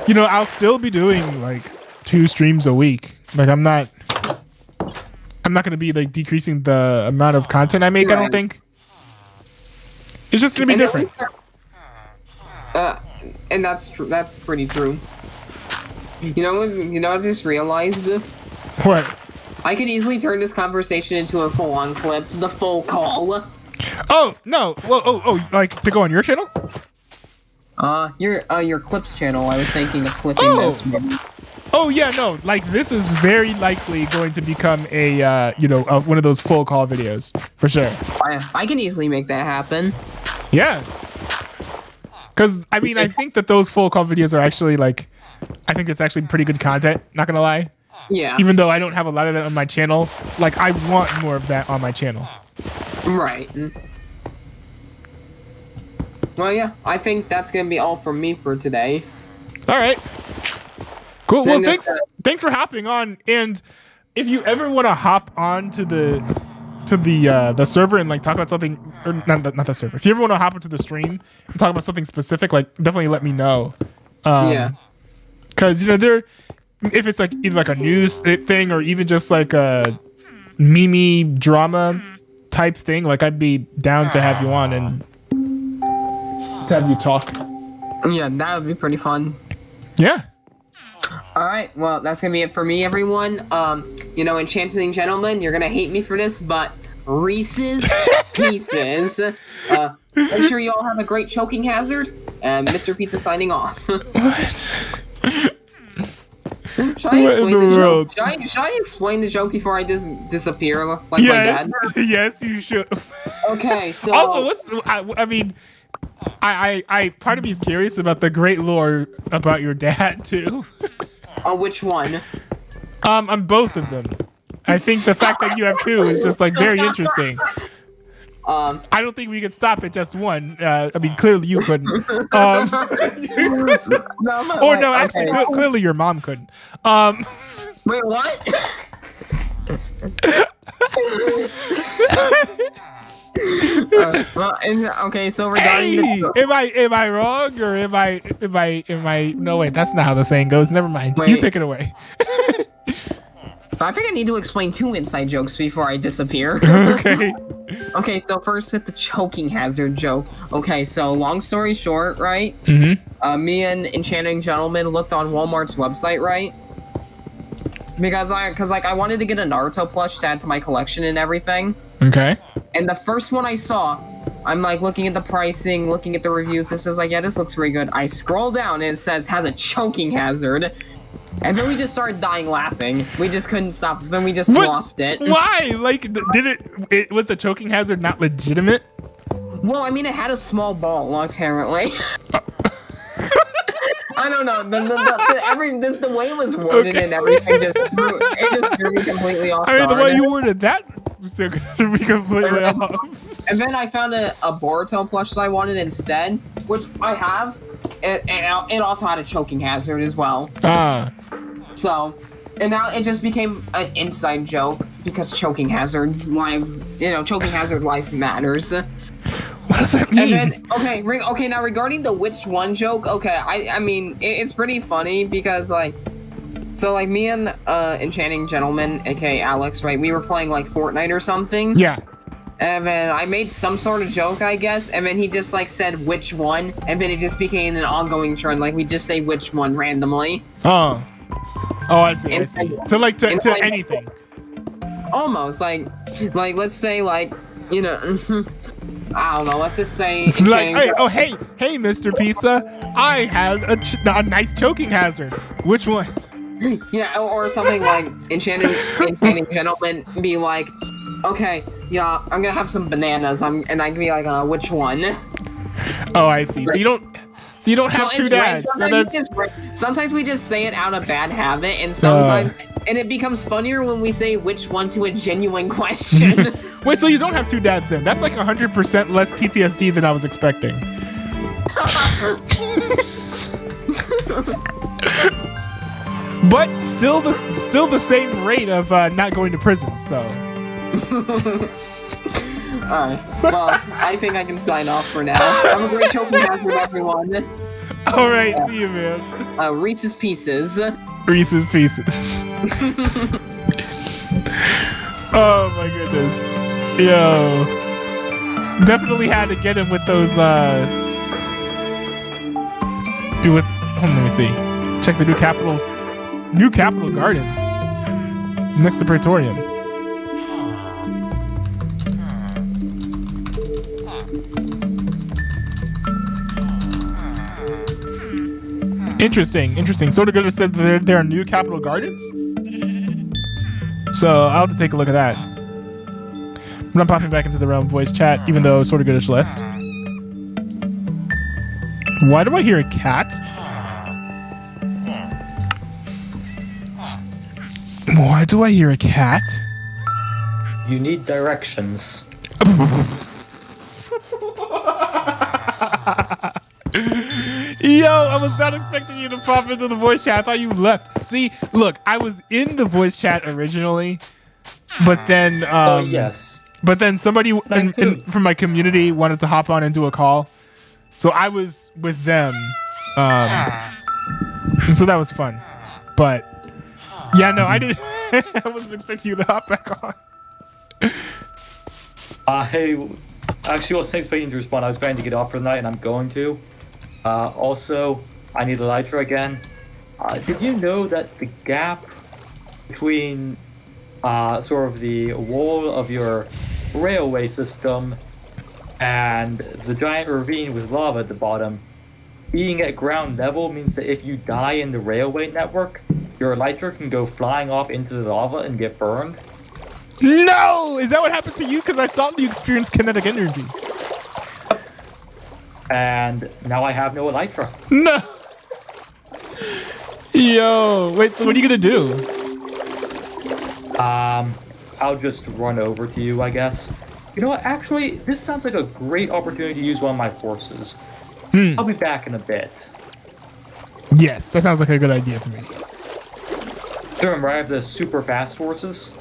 B: you know, I'll still be doing like 2 streams a week. Like I'm not going to be like decreasing the amount of content I make, I don't think. It's just going to be different.
D: And that's true. That's pretty true. You know, I just realized.
B: What?
D: I could easily turn this conversation into a full-on clip, the full call.
B: Oh no! Well, like to go on your channel?
D: Your clips channel. I was thinking of clipping this.
B: Oh yeah, no. Like this is very likely going to become a one of those full call videos for sure.
D: I can easily make that happen.
B: Yeah. Because I mean, I think that those full call videos are actually like, I think it's actually pretty good content. Not gonna lie.
D: Yeah.
B: Even though I don't have a lot of that on my channel, like I want more of that on my channel.
D: Right. Well, yeah. I think that's gonna be all from me for today.
B: All right. Cool. Well,
D: Then
B: thanks for hopping on. And if you ever want to hop on to the server and like talk about something, or not the server. If you ever want to hop into the stream and talk about something specific, like definitely let me know.
D: Yeah.
B: Because if it's like either like a news thing or even just like a meme drama type thing, like I'd be down to have you on and just have you talk.
D: Yeah, that would be pretty fun.
B: Yeah.
D: Alright, well, that's gonna be it for me, everyone. Enchanting Gentlemen, you're gonna hate me for this, but Reese's Pieces. Make sure you all have a great choking hazard. Mr. Pizza signing off.
B: What?
D: Should I
B: What in
D: explain
B: the
D: the
B: world?
D: joke? Should I explain the joke before I disappear like my dad?
B: Yes, you should.
D: Okay, so
B: Also, I mean, I part of me is curious about the great lore about your dad too.
D: which one?
B: On both of them. I think the fact that you have two is just like very interesting. I don't think we could stop at just one. I mean, clearly you couldn't.
D: No,
B: Or no, actually, clearly your mom couldn't.
D: Wait, what? Okay, so regarding
B: Hey, am I wrong or am I? No, wait, that's not how the saying goes. Never mind. You
D: Wait.
B: take it away.
D: I think I need to explain two inside jokes before I disappear.
B: Okay.
D: Okay, so first with the choking hazard joke. Okay, so long story short, right?
B: Mm-hmm.
D: Me and Enchanting Gentleman looked on Walmart's website, right? Because I wanted to get a Naruto plush to add to my collection and everything.
B: Okay.
D: And the first one I saw, I'm like looking at the pricing, looking at the reviews. This is like, yeah, this looks pretty good. I scroll down and it says has a choking hazard. And then we just started dying laughing. We just couldn't stop. Then we just lost it.
B: Why? Like, did it was the choking hazard not legitimate?
D: Well, I mean, it had a small ball, apparently. I don't know. The way it was worded and everything just threw me completely off
B: I mean, the
D: guard.
B: way you worded that still threw me completely off.
D: And then I found a Boruto plush that I wanted instead, which I have. It also had a choking hazard as well. So, and now it just became an inside joke because choking hazards choking hazard life matters.
B: What does that mean?
D: And then, okay, now regarding the which one joke, okay, I mean, it's pretty funny because, me and, Enchanting Gentleman, aka Alex, right, we were playing, Fortnite or something.
B: Yeah.
D: And then I made some sort of joke, I guess, and then he just, said which one, and then it just became an ongoing trend, we just say which one randomly.
B: Oh, I see. So, to anything.
D: Almost, let's say, I don't know, let's just say...
B: It's like, hey, Mr. Pizza, I have a nice choking hazard. Which one?
D: Yeah, or something like Enchanting Gentleman be like, okay, yeah, I'm gonna have some bananas, and I can be like, which one?
B: Oh, I see. So you don't have two dads.
D: Sometimes we just say it out of bad habit, and sometimes and it becomes funnier when we say which one to a genuine question.
B: Wait, so you don't have two dads then? That's like 100% less PTSD than I was expecting. But still the same rate of not going to prison. So.
D: Alright, well, I think I can sign off for now. Have a great choking hazard, everyone.
B: Alright, see you, man.
D: Reese's Pieces.
B: Reese's Pieces. Oh my goodness. Yo. Definitely had to get him with those, let me see. Check the new Capitol Gardens. Next to Praetorium. Interesting. Sort of good said that there are new Capitol Gardens. So I'll have to take a look at that. But I'm popping back into the realm voice chat, even though Sort of Goodish left. Why do I hear a cat? Why do I hear a cat?
E: You need directions.
B: Yo, I was not expecting you to pop into the voice chat. I thought you left. See, look, I was in the voice chat originally, but then
E: yes.
B: But then somebody from my community wanted to hop on and do a call, so I was with them. And so that was fun. But yeah, no, I didn't. I wasn't expecting you to hop back on.
E: I actually wasn't expecting to respond. I was going to get off for the night, and I'm going to. Also, I need Elytra again. Did you know that the gap between sort of the wall of your railway system and the giant ravine with lava at the bottom, being at ground level means that if you die in the railway network, your elytra can go flying off into the lava and get burned.
B: No! Is that what happened to you? Because I thought you experienced kinetic energy.
E: And now I have no elytra.
B: No! Yo, wait, so what are you gonna do?
E: I'll just run over to you, I guess. You know what? Actually, this sounds like a great opportunity to use one of my horses. I'll be back in a bit.
B: Yes, that sounds like a good idea to me.
E: Remember, I have the super fast horses,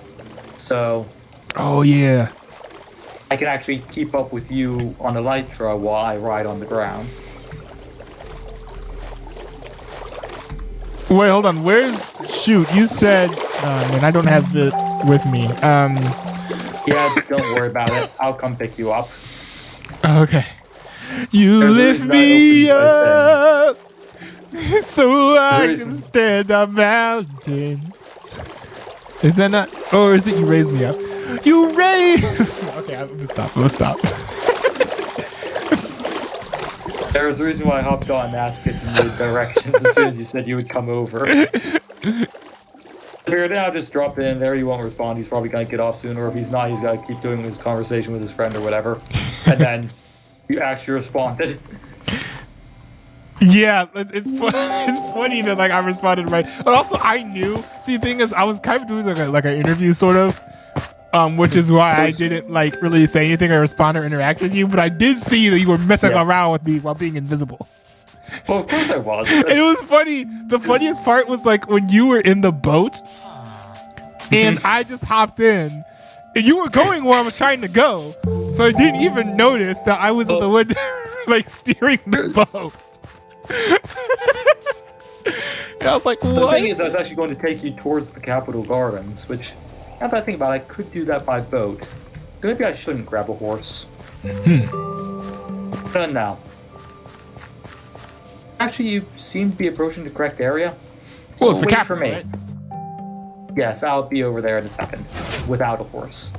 E: so
B: Oh, yeah.
E: I can actually keep up with you on elytra while I ride on the ground.
B: Wait, hold on. Where's... Shoot, you said... Oh, man, I don't have it with me.
E: Yeah, don't worry about it. I'll come pick you up.
B: Okay. You
E: There's a
B: lift
E: reason I
B: me
E: opened
B: up so I
E: There's a
B: can
E: reason.
B: stand on mountains. Is that not... Or is it you raise me up? You raise... Okay, I'm gonna stop.
E: There's a reason why I hopped on and asked if you needed directions as soon as you said you would come over. I figured I'll just drop it in there. He won't respond. He's probably gonna get off soon, or if he's not, he's gotta keep doing his conversation with his friend or whatever. And then you actually responded.
B: Yeah, it's funny that like I responded right, but also I knew. See, the thing is, I was kind of doing like an interview sort of, which is why I didn't like really say anything or respond or interact with you. But I did see that you were messing around with me while being invisible.
E: Well, of course I was.
B: And it was funny. The funniest part was like when you were in the boat, and I just hopped in, and you were going where I was trying to go, so I didn't even notice that I was in the window, like steering the boat. And I was like, what?
E: The thing is, I was actually going to take you towards the Capitol Gardens, which, now that I think about it, I could do that by boat. So maybe I shouldn't grab a horse. But now. Actually, you seem to be approaching the correct area.
B: Well, it's the
E: Wait
B: Capitol,
E: for me.
B: right?
E: Yes, I'll be over there in a second, without a horse.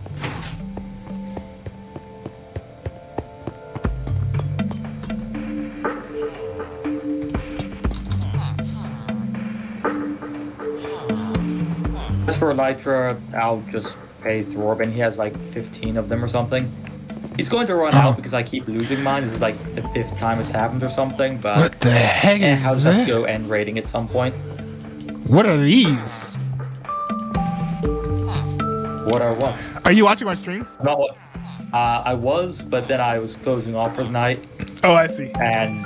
E: As for elytra, I'll just pay Thorben. He has like 15 of them or something. He's going to run out because I keep losing mine. This is like the 5th time it's happened or something, but
B: What the heck is
E: I'll just have to
B: that?
E: go end rating at some point.
B: What are these?
E: What are what?
B: Are you watching my stream?
E: Not what. I was, but then I was closing off for the night,
B: Oh, I see.
E: and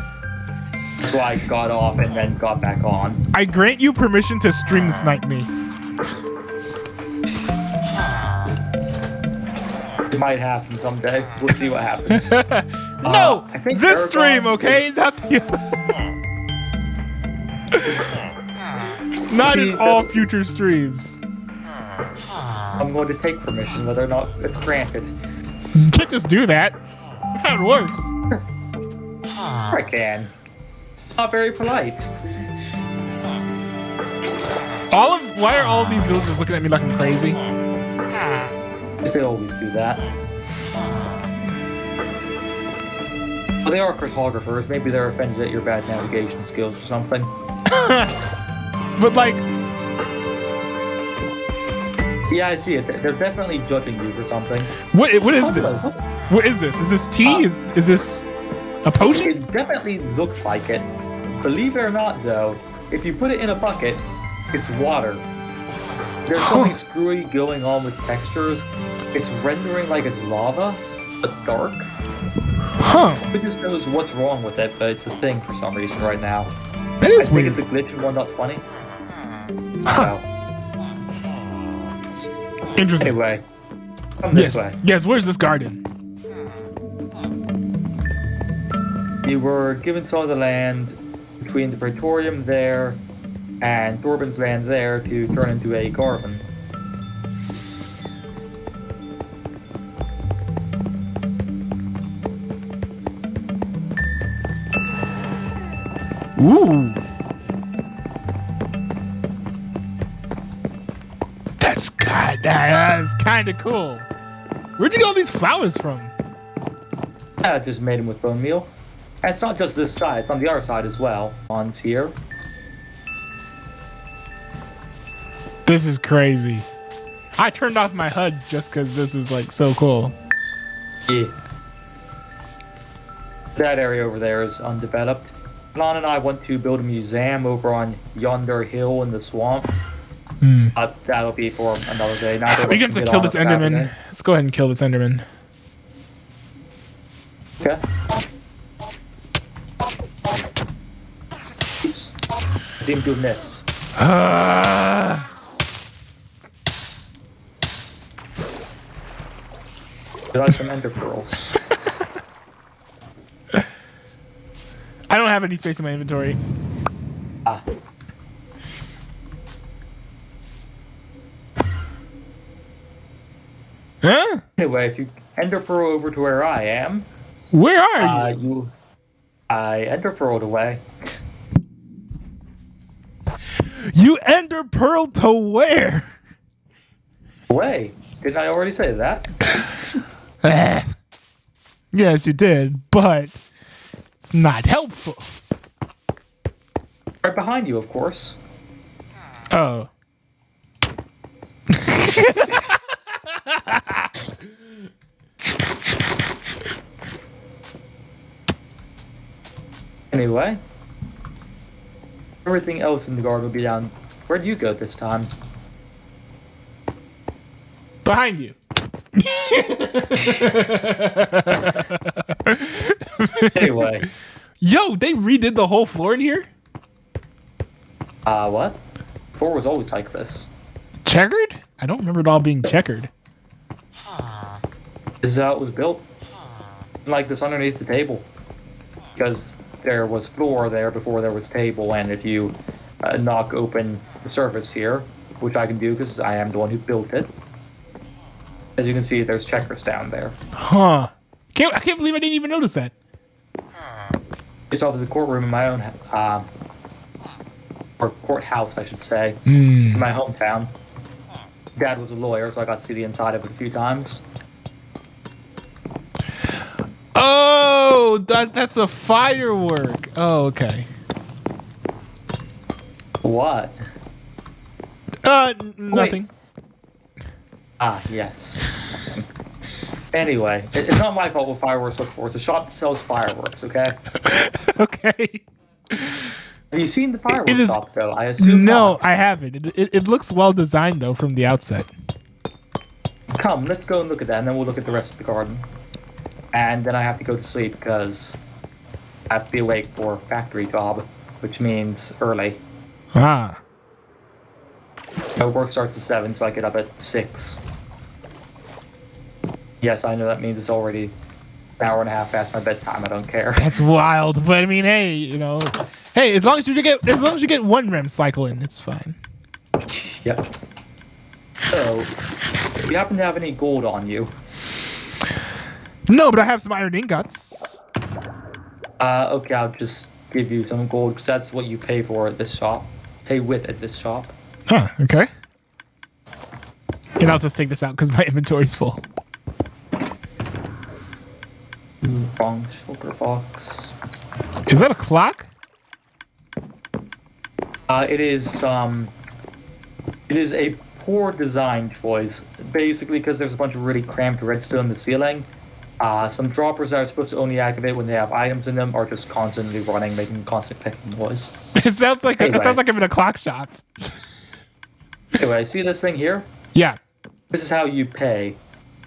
E: so I got off and then got back on.
B: I grant you permission to stream snipe me.
E: It might happen someday. We'll see what happens.
B: No!
E: I think
B: This
E: Aragon
B: stream, okay?
E: is-
B: Not the Not
E: See,
B: in all future streams.
E: I'm going to take permission, whether or not it's granted.
B: You can't just do that. That's how it works.
E: I can. It's not very polite.
B: Why are all of these villagers looking at me like I'm crazy?
E: Because they always do that. Well, they are cartographers. Maybe they're offended at your bad navigation skills or something.
B: But like,
E: Yeah, I see it. They're definitely judging you for something.
B: what is this? What is this? Is this tea? Is this a potion?
E: It definitely looks like it. Believe it or not, though, if you put it in a bucket, it's water. There's something screwy going on with textures. It's rendering like it's lava, but dark.
B: Huh.
E: Goodness knows what's wrong with it, but it's a thing for some reason right now.
B: That
E: I
B: is
E: think
B: weird.
E: it's a glitch in 1.20.
B: Huh.
E: So,
B: Interesting.
E: anyway, come this
B: Yes.
E: way.
B: Yes, where's this garden?
E: You were given some of the land between the Praetorium there and Thorben's land there to turn into a garden.
B: Ooh. That's kind of cool. Where'd you get all these flowers from?
E: I just made them with bone meal. And it's not just this side, it's on the other side as well. One's here.
B: This is crazy. I turned off my HUD just because this is like so cool.
E: Yeah. That area over there is undeveloped. Lon and I want to build a museum over on yonder hill in the swamp. That'll be for another day.
B: We get to kill this Enderman. Let's go ahead and kill this Enderman.
E: Okay. Oops. I seem to have missed. You like some ender pearls?
B: I don't have any space in my inventory.
E: Ah.
B: Huh?
E: Anyway, if you ender pearl over to where I am,
B: Where are you?
E: I ender pearled away.
B: You ender pearl to where?
E: Away. Didn't I already say that?
B: Yes, you did, but it's not helpful.
E: Right behind you, of course.
B: Oh.
E: Anyway, everything else in the garden will be down. Where'd you go this time?
B: Behind you.
E: Anyway.
B: Yo, they redid the whole floor in here?
E: What? Floor was always like this.
B: Checkered? I don't remember it all being checkered.
E: This is how it was built. Like this underneath the table. Because there was floor there before there was table, and if you knock open the surface here, which I can do because I am the one who built it, as you can see, there's checkers down there.
B: Huh. I can't believe I didn't even notice that.
E: It's off the courtroom in my own, or courthouse, I should say,
B: Hmm.
E: in my hometown. Dad was a lawyer, so I got to see the inside of it a few times.
B: Oh, that's a firework. Oh, okay.
E: What?
B: Nothing.
E: Ah, yes. Anyway, it's not my fault what fireworks look for. It's a shop that sells fireworks, okay?
B: Okay.
E: Have you seen the fireworks
B: is-
E: shop, though? I assume
B: No,
E: not.
B: I haven't. It looks well designed, though, from the outset.
E: Come, let's go and look at that, and then we'll look at the rest of the garden. And then I have to go to sleep, because I have to be awake for factory job, which means early.
B: Ah.
E: My work starts at 7, so I get up at 6. Yes, I know that means it's already an hour and a half past my bedtime. I don't care.
B: That's wild. But I mean, hey, you know, hey, as long as you get one REM cycle in, it's fine.
E: Yep. So, do you happen to have any gold on you?
B: No, but I have some iron ingots.
E: Okay, I'll just give you some gold, because that's what you pay for at this shop. Pay with at this shop.
B: Huh, okay. And I'll just take this out because my inventory's full.
E: Wrong shulker box.
B: Is that a clock?
E: It is a poor design choice. Basically, because there's a bunch of really cramped redstone in the ceiling. Some droppers that are supposed to only activate when they have items in them are just constantly running, making constant clicking noise.
B: It sounds like
E: Anyway.
B: I'm in a clock shop.
E: Anyway, see this thing here?
B: Yeah.
E: This is how you pay.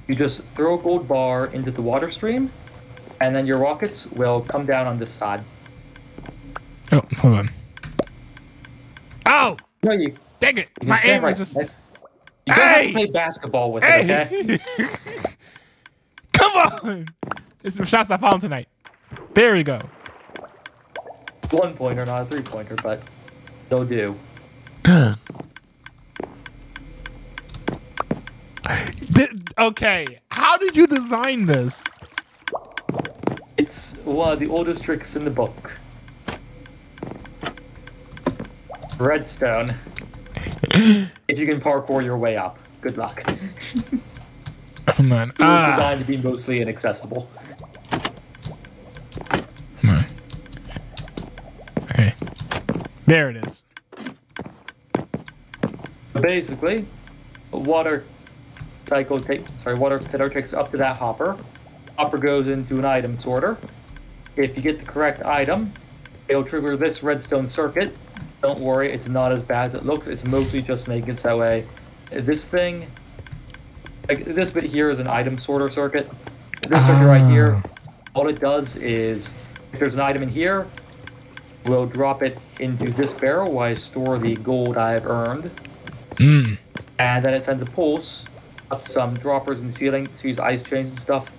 E: You just throw a gold bar into the water stream, and then your rockets will come down on this side.
B: Oh, hold on. Oh,
E: No, you
B: dang it!
E: can
B: My
E: stand
B: aim
E: right
B: was just.
E: next. You don't have
B: Hey!
E: to play basketball with it, okay?
B: Hey! Come on! It's some shots I found tonight. There we go.
E: 1-pointer, not a 3-pointer, but they'll do.
B: Okay, how did you design this?
E: It's one of the oldest tricks in the book. Redstone. If you can parkour your way up, good luck.
B: Come on.
E: It was designed to be mostly inaccessible.
B: Come on. Okay. There it is.
E: The Basically, water pitter takes up to that hopper. Hopper goes into an item sorter. If you get the correct item, it'll trigger this redstone circuit. Don't worry, it's not as bad as it looks. It's mostly just making it that way. This thing, like this bit here, is an item sorter circuit. This circuit right here, all it does is, if there's an item in here, we'll drop it into this barrel where I store the gold I've earned. And then it sends a pulse up some droppers in the ceiling to use ice chains and stuff.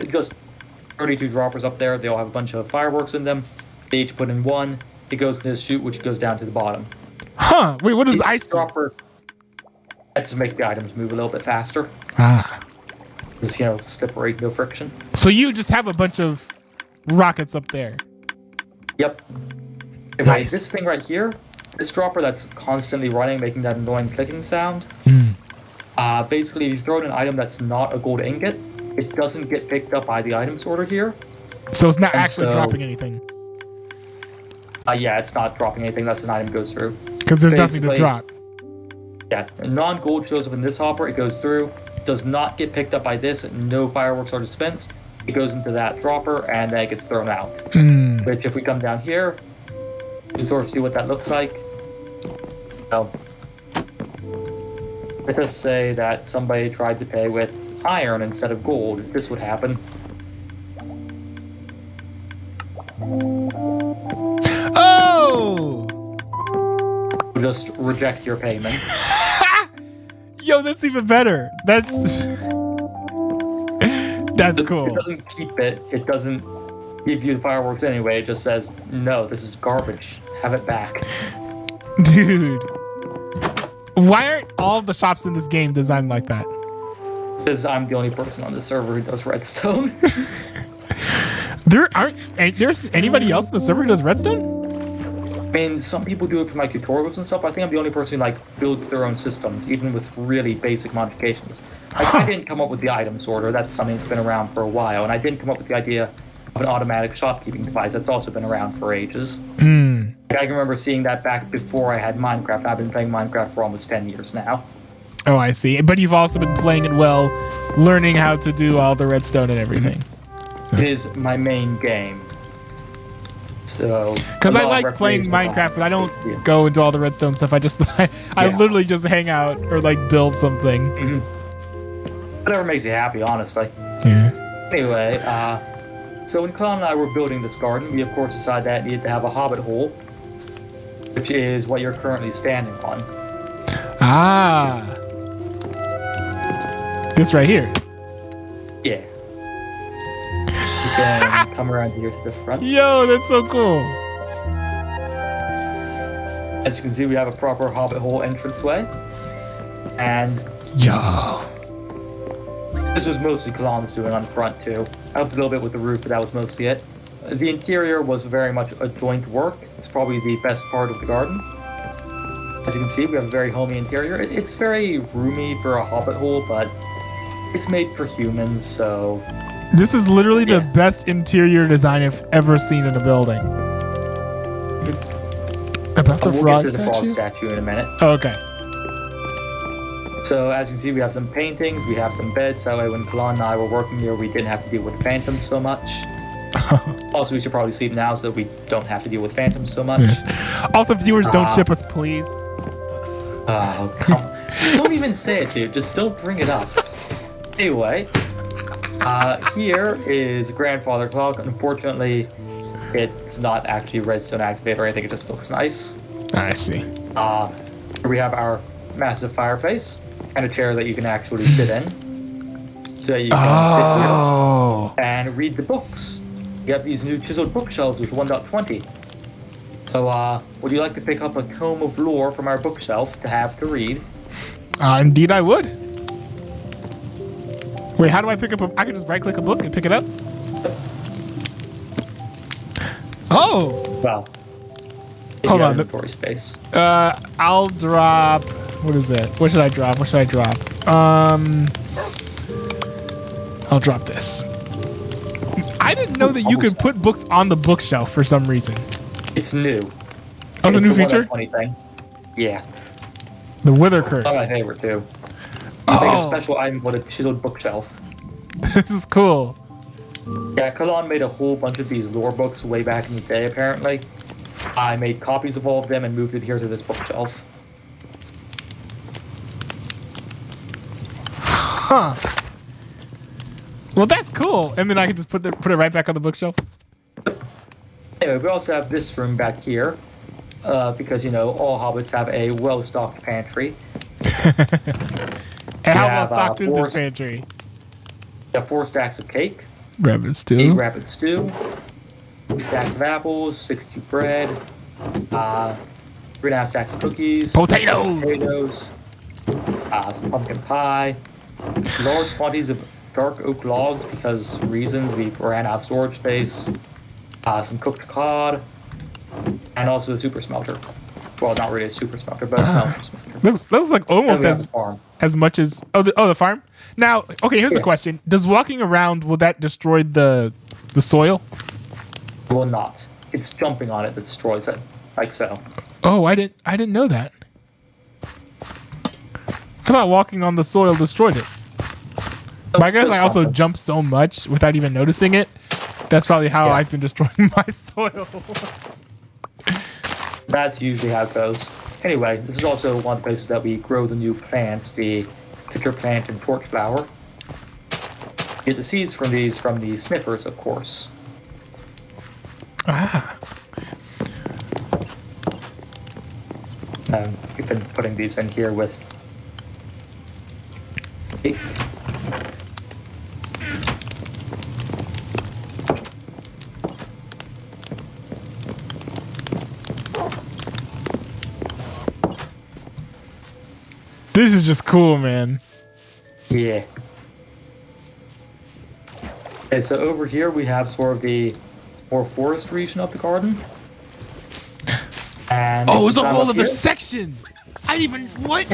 E: Just 32 droppers up there. They all have a bunch of fireworks in them. They each put in one. It goes into this chute, which goes down to the bottom.
B: Huh. Wait, what is ice
E: dropper? That just makes the items move a little bit faster. Just, slippery, no friction.
B: So you just have a bunch of rockets up there.
E: Yep. Anyway,
B: Nice.
E: this thing right here, this dropper that's constantly running, making that annoying clicking sound. Basically, if you throw in an item that's not a gold ingot, it doesn't get picked up by the item sorter here.
B: So it's not
E: And
B: actually
E: so-
B: dropping anything.
E: Yeah, it's not dropping anything that's an item goes through.
B: Because there's nothing to
E: Basically-
B: drop.
E: Yeah, non-gold shows up in this hopper, it goes through, does not get picked up by this, no fireworks are dispensed. It goes into that dropper, and then it gets thrown out. Which, if we come down here, you sort of see what that looks like. So, let us say that somebody tried to pay with iron instead of gold. This would happen.
B: Oh!
E: Just reject your payment.
B: Yo, that's even better. That's cool.
E: It doesn't keep it. It doesn't give you the fireworks anyway. It just says, no, this is garbage. Have it back.
B: Dude. Why aren't all the shops in this game designed like that?
E: Because I'm the only person on the server who does redstone.
B: There's anybody else in the server who does redstone?
E: I mean, some people do it for my tutorials and stuff. I think I'm the only person who builds their own systems, even with really basic modifications. I didn't come up with the item sorter. That's something that's been around for a while. And I didn't come up with the idea of an automatic shopkeeping device. That's also been around for ages. I can remember seeing that back before I had Minecraft. I've been playing Minecraft for almost 10 years now.
B: Oh, I see. But you've also been playing it well, learning how to do all the redstone and everything.
E: It is my main game. So,
B: Because I like playing Minecraft, but I don't go into all the redstone stuff. I just I literally just hang out or build something.
E: Whatever makes you happy, honestly.
B: Yeah.
E: Anyway, so when Clown and I were building this garden, we of course decided that it needed to have a hobbit hole, which is what you're currently standing on.
B: Ah. This right here.
E: Yeah. You can come around here to the front.
B: Yo, that's so cool.
E: As you can see, we have a proper hobbit hole entranceway. And
B: Yo.
E: this was mostly Clown's doing on the front too. I helped a little bit with the roof, but that was mostly it. The interior was very much a joint work. It's probably the best part of the garden. As you can see, we have a very homey interior. It's very roomy for a hobbit hole, but it's made for humans, so...
B: This is literally the best interior design I've ever seen in a building. About the
E: we'll
B: frog
E: get to the frog
B: statue?
E: statue in a minute.
B: Oh, okay.
E: So as you can see, we have some paintings, we have some beds. That way when Kalon and I were working here, we didn't have to deal with phantoms so much. Also, we should probably sleep now so we don't have to deal with phantoms so much.
B: Also, viewers, don't chip us, please.
E: Oh, come on. Don't even say it, dude. Just don't bring it up. Anyway, here is Grandfather Clock. Unfortunately, it's not actually redstone activated or anything. It just looks nice.
B: I see.
E: Here we have our massive fireplace and a chair that you can actually sit in. So you can sit here and read the books. We have these new chiseled bookshelves with 1.20. So, would you like to pick up a tome of lore from our bookshelf to have to read?
B: Indeed I would. Wait, how do I pick up I can just right-click a book and pick it up? Oh!
E: Well,
B: Hold on.
E: inventory space.
B: I'll drop... What is it? What should I drop? What should I drop? I'll drop this. I didn't know that you could put books on the bookshelf for some reason.
E: It's new.
B: Oh, it's a new
E: a
B: feature?
E: 1.20 thing. Yeah.
B: The Wither Curse.
E: One of my favorite too. Make a
B: Oh,
E: special item for the chiseled bookshelf.
B: this is cool.
E: Yeah, Kalon made a whole bunch of these lore books way back in the day, apparently. I made copies of all of them and moved it here to this bookshelf.
B: Huh. Well, that's cool. And then I can just put it right back on the bookshelf.
E: Anyway, we also have this room back here. Because, you know, all hobbits have a well-stocked pantry.
B: And how
E: have,
B: well stocked is
E: four-
B: this pantry?
E: We have 4 stacks of cake,
B: Rabbit
E: 8
B: stew.
E: rabbit stew, 2 stacks of apples, 6 bread, 3.5 stacks of cookies,
B: Potatoes.
E: some pumpkin pie, large quantities of dark oak logs because reasons we ran out of storage space, some cooked cod, and also a super smelter. Well, not really a super smelter, but a smelter.
B: Looks like
E: And
B: almost
E: we have the farm.
B: as much as the farm. Now, okay, here's a
E: Yeah.
B: question: does walking around, will that destroy the soil?
E: Will not. It's jumping on it that destroys it, like so.
B: Oh, I didn't know that. I thought walking on the soil destroyed it. But I guess
E: It's
B: I also
E: jumping.
B: jump so much without even noticing it. That's probably how
E: Yeah.
B: I've been destroying my soil.
E: That's usually how it goes. Anyway, this is also one of the places that we grow the new plants, the pitcher plant and torch flower. Get the seeds from these from the sniffers, of course.
B: Ah.
E: We've been putting these in here with.
B: This is just cool, man.
E: Yeah. And so over here we have sort of the more forest region of the garden. And
B: Oh,
E: if
B: it's
E: you
B: a
E: climb
B: whole
E: up
B: other
E: here-
B: section. I even what?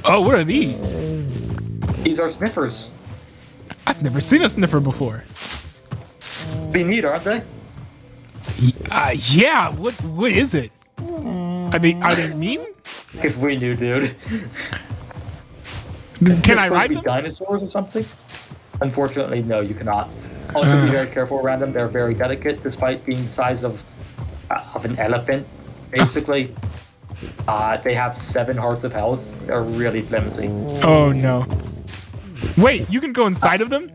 B: Oh, what are these?
E: These are sniffers.
B: I've never seen a sniffer before.
E: Be neat, aren't they?
B: Yeah. What is it? Are they mean?
E: If we knew, dude.
B: Can
E: They're
B: I
E: supposed
B: ride
E: to be
B: them?
E: dinosaurs or something? Unfortunately, no, you cannot. Also, be very careful around them. They're very delicate, despite being the size of an elephant, basically. They have 7 hearts of health. They're really flimsy.
B: Oh no. Wait, you can go inside of them?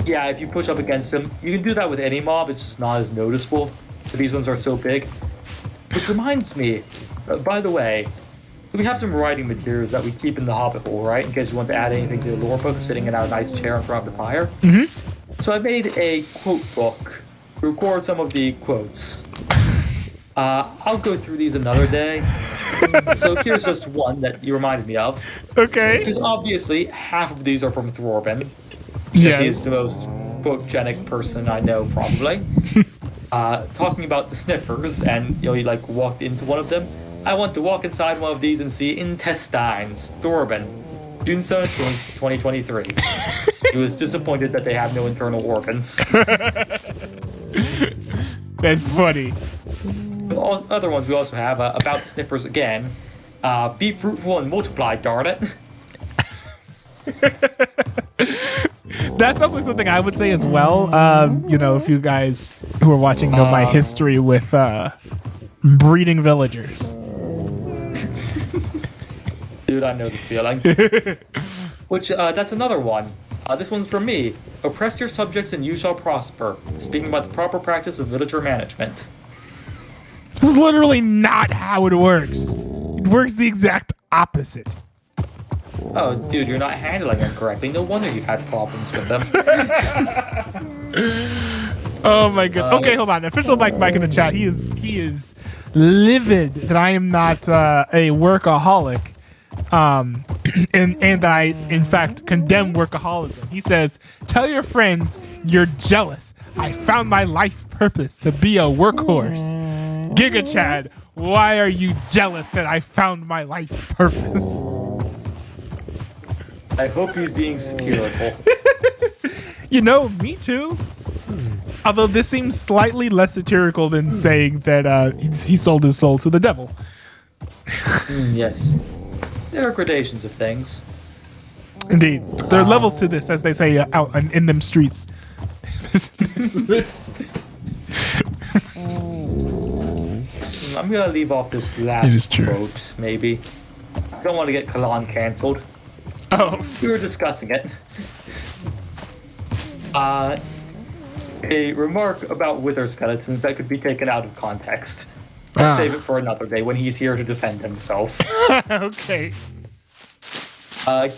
E: Yeah, if you push up against them, you can do that with any mob. It's just not as noticeable. But these ones are so big. Which reminds me, by the way, we have some writing materials that we keep in the Hobbit hole, right? In case you want to add anything to the lore book, sitting in our nice chair in front of the fire.
B: Mm-hmm.
E: So I made a quote book to record some of the quotes. I'll go through these another day. So here's just one that you reminded me of.
B: Okay.
E: Because obviously, half of these are from Thorbin. Because
B: Yeah.
E: he is the most quote-genic person I know, probably. Talking about the sniffers, and he like walked into one of them. I want to walk inside one of these and see intestines. Thorbin, June 17th, 2023. He was disappointed that they have no internal organs.
B: That's funny.
E: Other ones we also have about sniffers again. Be fruitful and multiply, darn it.
B: That's also something I would say as well. If you guys who are watching know my history with breeding villagers.
E: Dude, I know the feeling. Which, that's another one. This one's from me. Oppress your subjects and you shall prosper. Speaking about the proper practice of villager management.
B: This is literally not how it works. It works the exact opposite.
E: Oh, dude, you're not handling them correctly. No wonder you've had problems with them.
B: Oh my god. Okay, hold on. Official Mike in the chat. He is livid that I am not a workaholic. And that I in fact condemn workaholism. He says, "Tell your friends you're jealous. I found my life purpose to be a workhorse." Giga Chad, why are you jealous that I found my life purpose?
E: I hope he's being satirical.
B: Me too. Although this seems slightly less satirical than saying that he sold his soul to the devil.
E: Yes. There are gradations of things.
B: Indeed. There are levels to this, as they say out in them streets.
E: I'm gonna leave off this
B: It is
E: last
B: true.
E: quote, maybe. I don't want to get Kalan cancelled.
B: Oh.
E: We were discussing it. A remark about wither skeletons that could be taken out of context. Let's save it for another day when he's here to defend himself.
B: Okay.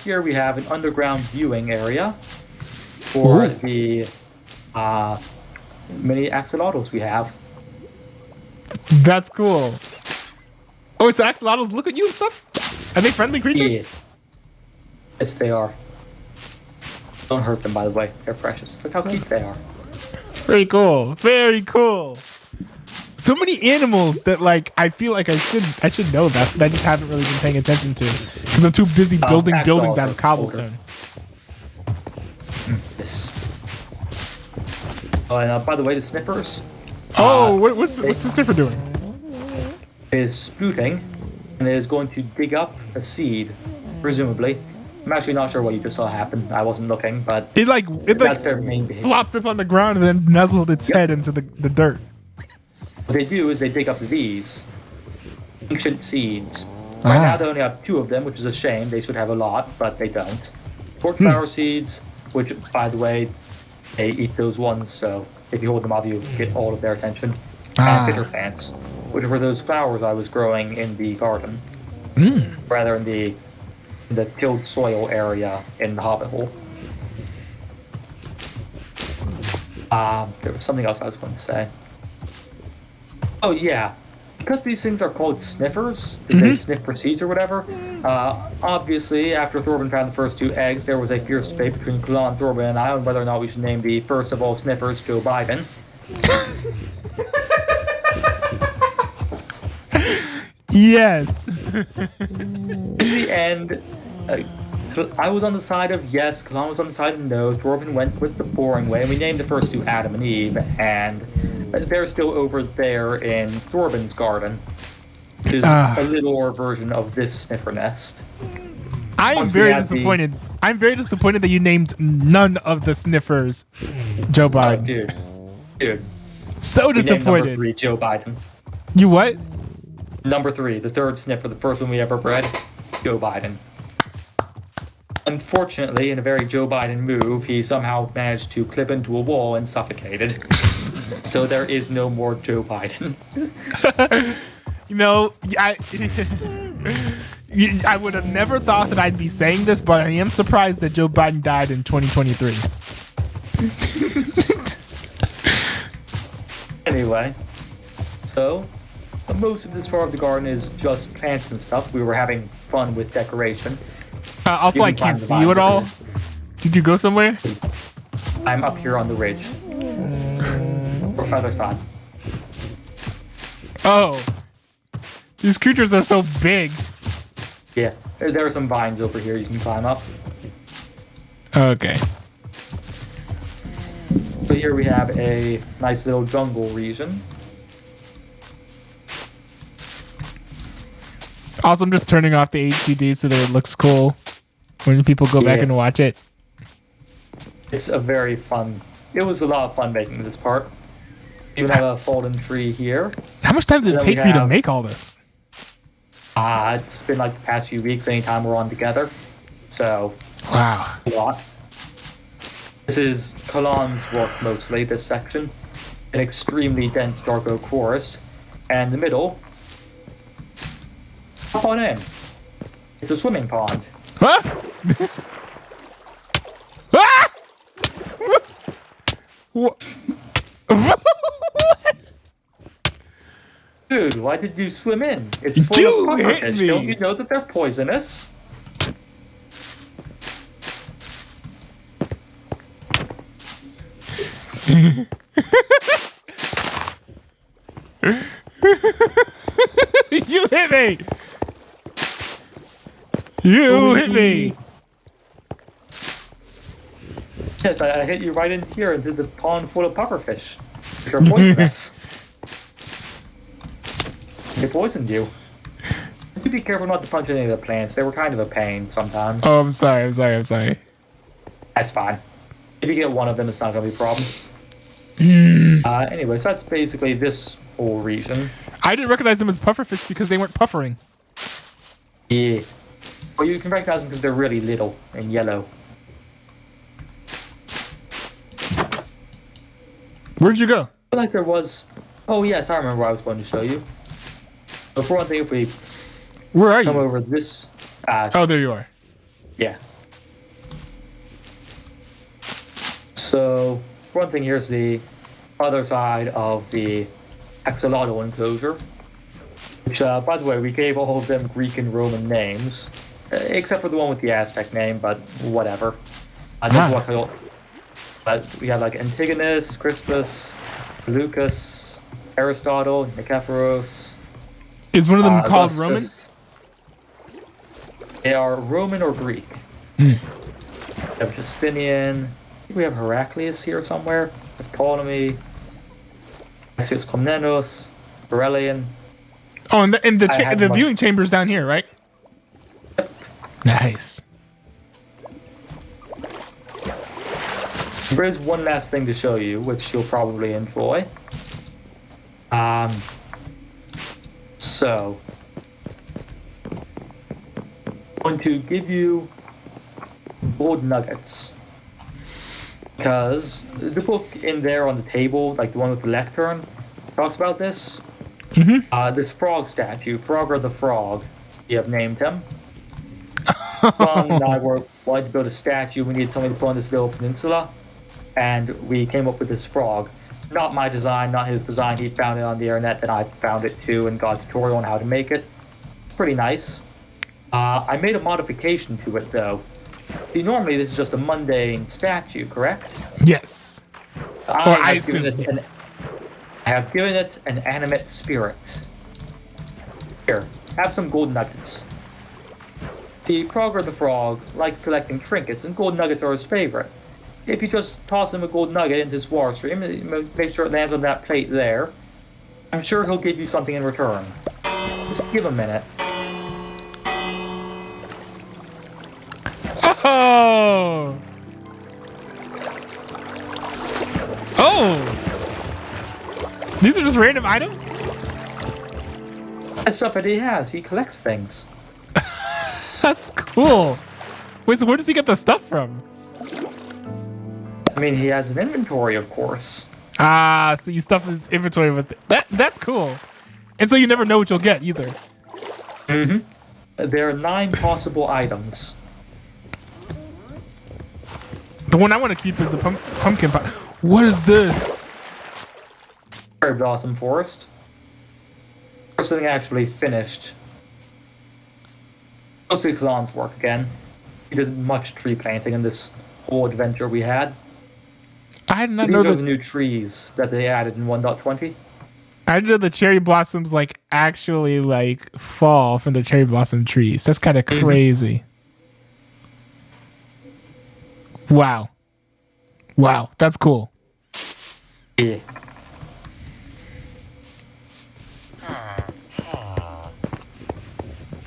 E: Here we have an underground viewing area for
B: Ooh.
E: the mini axolotls we have.
B: That's cool. Oh, it's axolotls look at you and stuff? Are they friendly creatures?
E: Yeah. Yes, they are. Don't hurt them, by the way. They're precious. Look how cute they are.
B: Very cool. Very cool. So many animals that like I feel like I should know that, but I just haven't really been paying attention to because I'm too busy building buildings out of cobblestone.
E: Yes. Oh, and by the way, the snippers
B: Oh, what's the sniffer doing?
E: is spooting, and it is going to dig up a seed, presumably. I'm actually not sure what you just saw happen. I wasn't looking, but
B: It
E: that's their main behavior.
B: flopped up on the ground and then nuzzled its head into the dirt.
E: What they do is they dig up these ancient seeds. Right now they only have 2 of them, which is a shame. They should have a lot, but they don't. Torchflower seeds, which, by the way, they eat those ones, so if you hold them up, you get all of their attention. And bitter plants, which were those flowers I was growing in the garden, rather in the tilled soil area in the hobbit hole. There was something else I was going to say. Oh yeah, because these things are called sniffers, because they sniff for seeds or whatever. Obviously, after Thorben found the first 2 eggs, there was a fierce debate between Kalan, Thorben, and I on whether or not we should name the first of all sniffers Joe Biden.
B: Yes.
E: In the end, I was on the side of yes, Kalan was on the side of no, Thorben went with the boring way, and we named the first 2 Adam and Eve, and they're still over there in Thorben's garden, which is a littler version of this sniffer nest.
B: I am
E: Once we
B: very
E: had the-
B: disappointed. I'm very disappointed that you named none of the sniffers Joe Biden.
E: Dude.
B: So
E: We named number
B: disappointed.
E: 3 Joe Biden.
B: You what?
E: Number 3, the third sniffer, the first one we ever bred, Joe Biden. Unfortunately, in a very Joe Biden move, he somehow managed to clip into a wall and suffocated. So there is no more Joe Biden.
B: You know, I would have never thought that I'd be saying this, but I am surprised that Joe Biden died in 2023.
E: Anyway, so most of this part of the garden is just plants and stuff. We were having fun with decoration.
B: Also,
E: You
B: I
E: can climb
B: can't
E: the
B: see you at
E: vine.
B: all. Did you go somewhere?
E: I'm up here on the ridge. Or other side.
B: Oh. These creatures are so big.
E: Yeah, there are some vines over here you can climb up.
B: Okay.
E: So here we have a nice little jungle region.
B: Also, I'm just turning off the HDD so that it looks cool when people go back
E: Yeah.
B: and watch it.
E: It's a very fun. It was a lot of fun making this part. Even have a fallen tree here.
B: How much time did it
E: Then we
B: take for you to
E: have-
B: make all this?
E: It's been like the past few weeks anytime we're on together. So,
B: Wow.
E: a lot. This is Kalan's work mostly, this section. An extremely dense dark oak forest. And the middle, hop on in. It's a swimming pond.
B: Huh? Ah! What?
E: Dude, why did you swim in? It's full
B: You
E: of
B: hit
E: pufferfish.
B: me.
E: Don't you know that they're poisonous?
B: You hit me! You hit me!
E: Yes, I hit you right in here into the pond full of pufferfish. They're poisonous. They poisoned you. You be careful not to punch any of the plants. They were kind of a pain sometimes.
B: Oh, I'm sorry.
E: That's fine. If you get one of them, it's not going to be a problem. Anyway, so that's basically this whole region.
B: I didn't recognize them as pufferfish because they weren't puffering.
E: Yeah. Well, you can recognize them because they're really little and yellow.
B: Where'd you go?
E: I feel like there was... Oh, yes, I remember what I was going to show you. But for one thing, if we
B: Where are
E: come
B: you?
E: over this...
B: Oh, there you are.
E: Yeah. So, for one thing, here's the other side of the axolotl enclosure. Which, by the way, we gave all of them Greek and Roman names. Except for the one with the Aztec name, but whatever. But we have like Antigonus, Crispus, Seleucus, Aristotle, Nicephorus.
B: Is one of them called
E: Augustus. Roman? They are Roman or Greek. We have Justinian. I think we have Heraclius here somewhere. We have Ptolemy. Maxius Comnenus. Aurelian.
B: Oh, and the viewing chamber's down here, right?
E: Yep.
B: Nice.
E: There is one last thing to show you, which you'll probably enjoy. So, I'm going to give you gold nuggets. Because the book in there on the table, like the one with the lectern, talks about this. This frog statue, Frogger the Frog, we have named him. Ron and I wanted to build a statue. We needed something to put on this little peninsula. And we came up with this frog. Not my design, not his design. He found it on the internet, and I found it too and got a tutorial on how to make it. Pretty nice. I made a modification to it, though. See, normally this is just a mundane statue, correct?
B: Yes.
E: I have given it an animate spirit. Here, have some gold nuggets. The Frogger the Frog likes collecting trinkets, and gold nuggets are his favorite. If you just toss him a gold nugget into his water stream, make sure it lands on that plate there, I'm sure he'll give you something in return. Just give him a minute.
B: Oh! Oh! These are just random items?
E: That's stuff that he has. He collects things.
B: That's cool. Wait, so where does he get the stuff from?
E: I mean, he has an inventory, of course.
B: Ah, so you stuff his inventory with it. That's cool. And so you never know what you'll get either.
E: There are 9 possible items.
B: The one I want to keep is the pumpkin pie. What is this?
E: Cherry Blossom Forest. First thing I actually finished. Mostly Clon's work again. He did much tree planting in this whole adventure we had.
B: I did not know
E: These are the
B: that.
E: new trees that they added in 1.20.
B: I didn't know the cherry blossoms like actually like fall from the cherry blossom trees. That's kind of crazy. Wow. Wow, that's cool.
E: Yeah.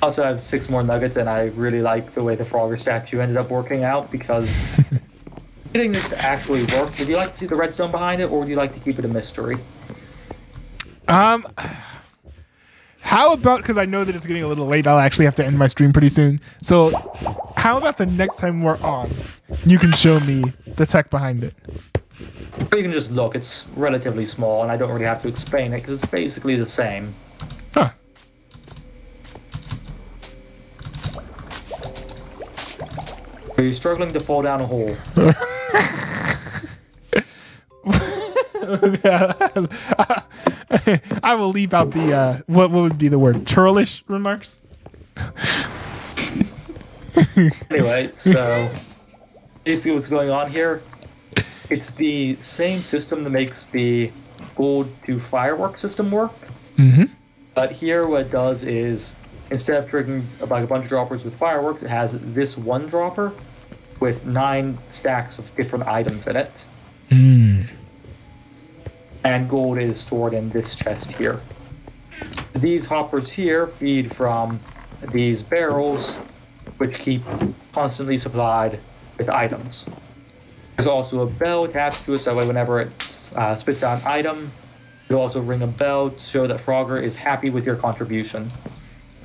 E: Also, I have 6 more nuggets, and I really like the way the Frogger statue ended up working out, because getting this to actually work, would you like to see the redstone behind it, or would you like to keep it a mystery?
B: How about, because I know that it's getting a little late, I'll actually have to end my stream pretty soon. So, how about the next time we're on, you can show me the tech behind it?
E: Or you can just look, it's relatively small, and I don't really have to explain it, because it's basically the same.
B: Huh.
E: Are you struggling to fall down a hole?
B: I will leave out the what would be the word, churlish remarks.
E: Anyway, so basically what's going on here, it's the same system that makes the gold to firework system work. But here what it does is, instead of triggering like a bunch of droppers with fireworks, it has this one dropper. with 9 stacks of different items in it.
B: Hmm.
E: And gold is stored in this chest here. These hoppers here feed from these barrels, which keep constantly supplied with items. There's also a bell attached to it, so that way whenever it spits out an item, it'll also ring a bell to show that Frogger is happy with your contribution.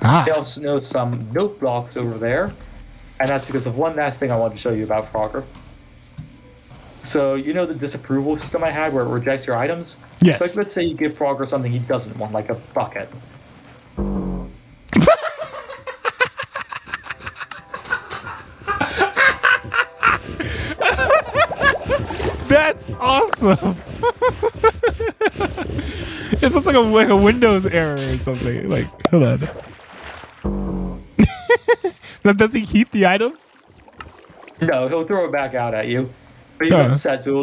E: I also know some note blocks over there, and that's because of one last thing I wanted to show you about Frogger. So, you know the disapproval system I had where it rejects your items?
B: Yes.
E: So, like, let's say you give Frogger something he doesn't want, like a bucket.
B: That's awesome. It's just like a Windows error or something. Like, hold on. Now, does he keep the item?
E: No, he'll throw it back out at you. But he's upset, so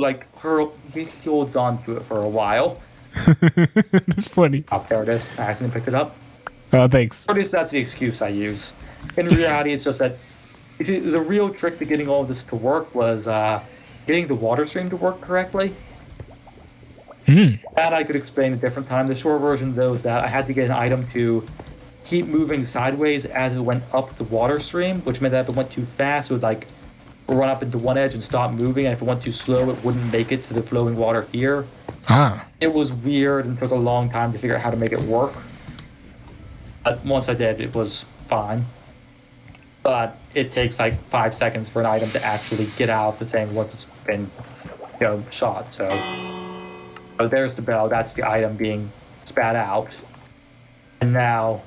E: he holds on to it for a while.
B: That's funny.
E: Oh, there it is. I accidentally picked it up.
B: Oh, thanks.
E: Or at least that's the excuse I use. In reality, it's just that you see, the real trick to getting all of this to work was getting the water stream to work correctly. That I could explain a different time. The short version, though, is that I had to get an item to keep moving sideways as it went up the water stream, which meant that if it went too fast, it would like run up into one edge and stop moving, and if it went too slow, it wouldn't make it to the flowing water here. It was weird and took a long time to figure out how to make it work. But once I did, it was fine. But it takes like 5 seconds for an item to actually get out of the thing once it's been, shot. So there's the bell. That's the item being spat out. And now,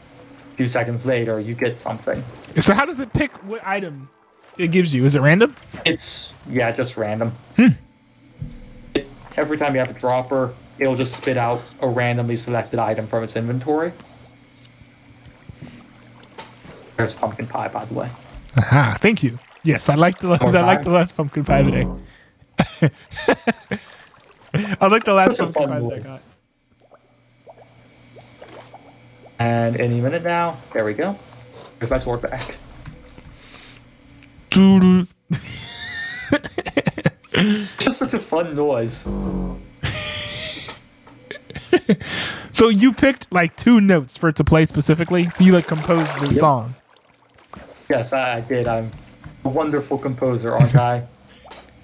E: a few seconds later, you get something.
B: So how does it pick what item it gives you? Is it random?
E: It's, just random. Every time you have a dropper, it'll just spit out a randomly selected item from its inventory. There's pumpkin pie, by the way.
B: Aha, thank you. Yes, I like the last pumpkin pie today. I like the last
E: Such a
B: pumpkin
E: fun
B: pie that I
E: one.
B: got.
E: And any minute now, there we go. There's my sword back. Just such a fun noise.
B: So you picked like 2 notes for it to play specifically? So you like composed the song?
E: Yes, I did. I'm a wonderful composer, aren't I?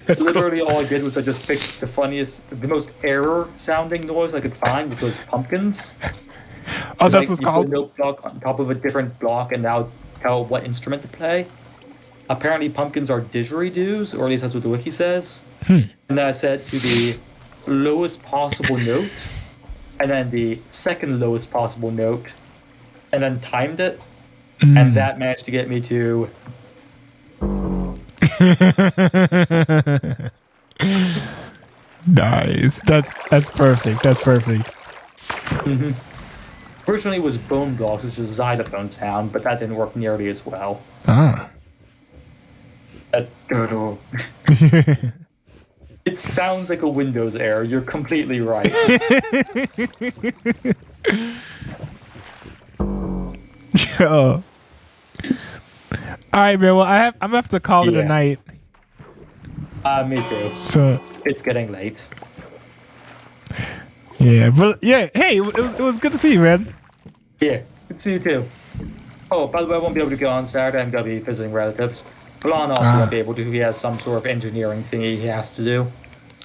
B: That's
E: Literally all I did was I just picked the most error-sounding noise I could find, which was pumpkins.
B: Oh, that's
E: Like,
B: what's
E: you put
B: called?
E: a note block on top of a different block, and now tell what instrument to play. Apparently, pumpkins are didgeridoos, or at least that's what the wiki says. And then I set to the lowest possible note, and then the second lowest possible note, and then timed it, and that managed to get me to.
B: Nice. That's perfect. That's perfect.
E: Originally, it was bone blocks, which is a xylophone sound, but that didn't work nearly as well.
B: Ah.
E: It sounds like a Windows error. You're completely right.
B: Oh. All right, man. Well, I'm gonna have to call it a night.
E: Me too.
B: So
E: It's getting late.
B: yeah, but yeah. Hey, it was good to see you, man.
E: Yeah, good to see you too. Oh, by the way, I won't be able to go on Saturday. I'm going to be visiting relatives. Milan also won't be able to. He has some sort of engineering thing he has to do.